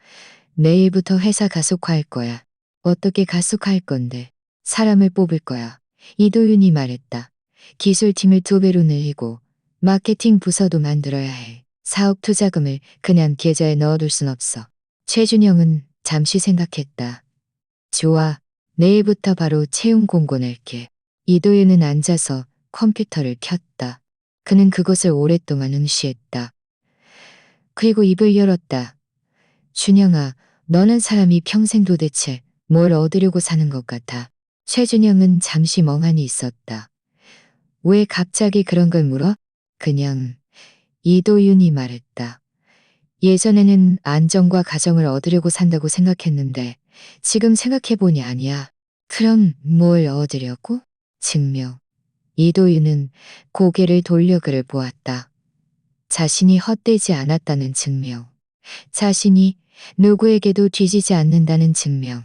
내일부터 회사 가속화할 거야. 어떻게 가속화할 건데? 사람을 뽑을 거야. 이도윤이 말했다. 기술팀을 2배로 늘리고 마케팅 부서도 만들어야 해. 사업 투자금을 그냥 계좌에 넣어둘 순 없어. 최준영은 잠시 생각했다. 좋아. 내일부터 바로 채용 공고 낼게. 이도윤은 앉아서 컴퓨터를 켰다. 그는 그것을 오랫동안 응시했다. 그리고 입을 열었다. 준영아, 너는 사람이 평생 도대체 뭘 얻으려고 사는 것 같아. 최준영은 잠시 멍하니 있었다. 왜 갑자기 그런 걸 물어? 그냥 이도윤이 말했다. 예전에는 안정과 가정을 얻으려고 산다고 생각했는데 지금 생각해보니 아니야. 그럼 뭘 얻으려고? 증명. 이도윤은 고개를 돌려 그를 보았다. 자신이 헛되지 않았다는 증명. 자신이 누구에게도 뒤지지 않는다는 증명.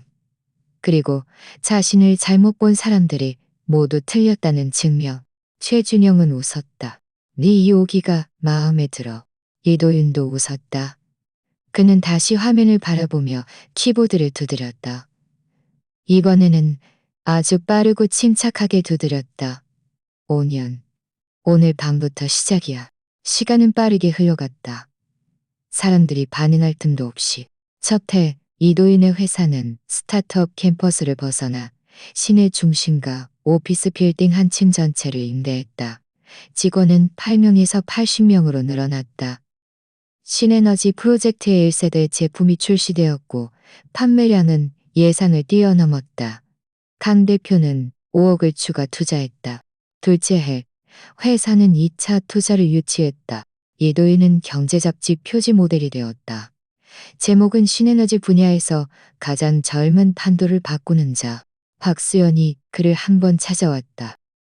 그리고 자신을 잘못 본 사람들이 모두 틀렸다는 증명. 최준영은 웃었다. 네 요기가 마음에 들어. 이도윤도 웃었다. 그는 다시 화면을 바라보며 키보드를 두드렸다. 이번에는 아주 빠르고 침착하게 두드렸다. 5년. 오늘 밤부터 시작이야. 시간은 빠르게 흘러갔다. 사람들이 반응할 틈도 없이. 첫 해 이도인의 회사는 스타트업 캠퍼스를 벗어나 시내 중심가 오피스 빌딩 한 층 전체를 임대했다. 직원은 8명에서 80명으로 늘어났다. 신에너지 프로젝트의 1세대 제품이 출시되었고 판매량은 예상을 뛰어넘었다. 강 대표는 5억을 추가 투자했다. 둘째 해 회사는 2차 투자를 유치했다. 이도희는 경제잡지 표지 모델이 되었다. 제목은 신에너지 분야에서 가장 젊은 판도를 바꾸는 자. 박수연이 그를 한 번 찾아왔다.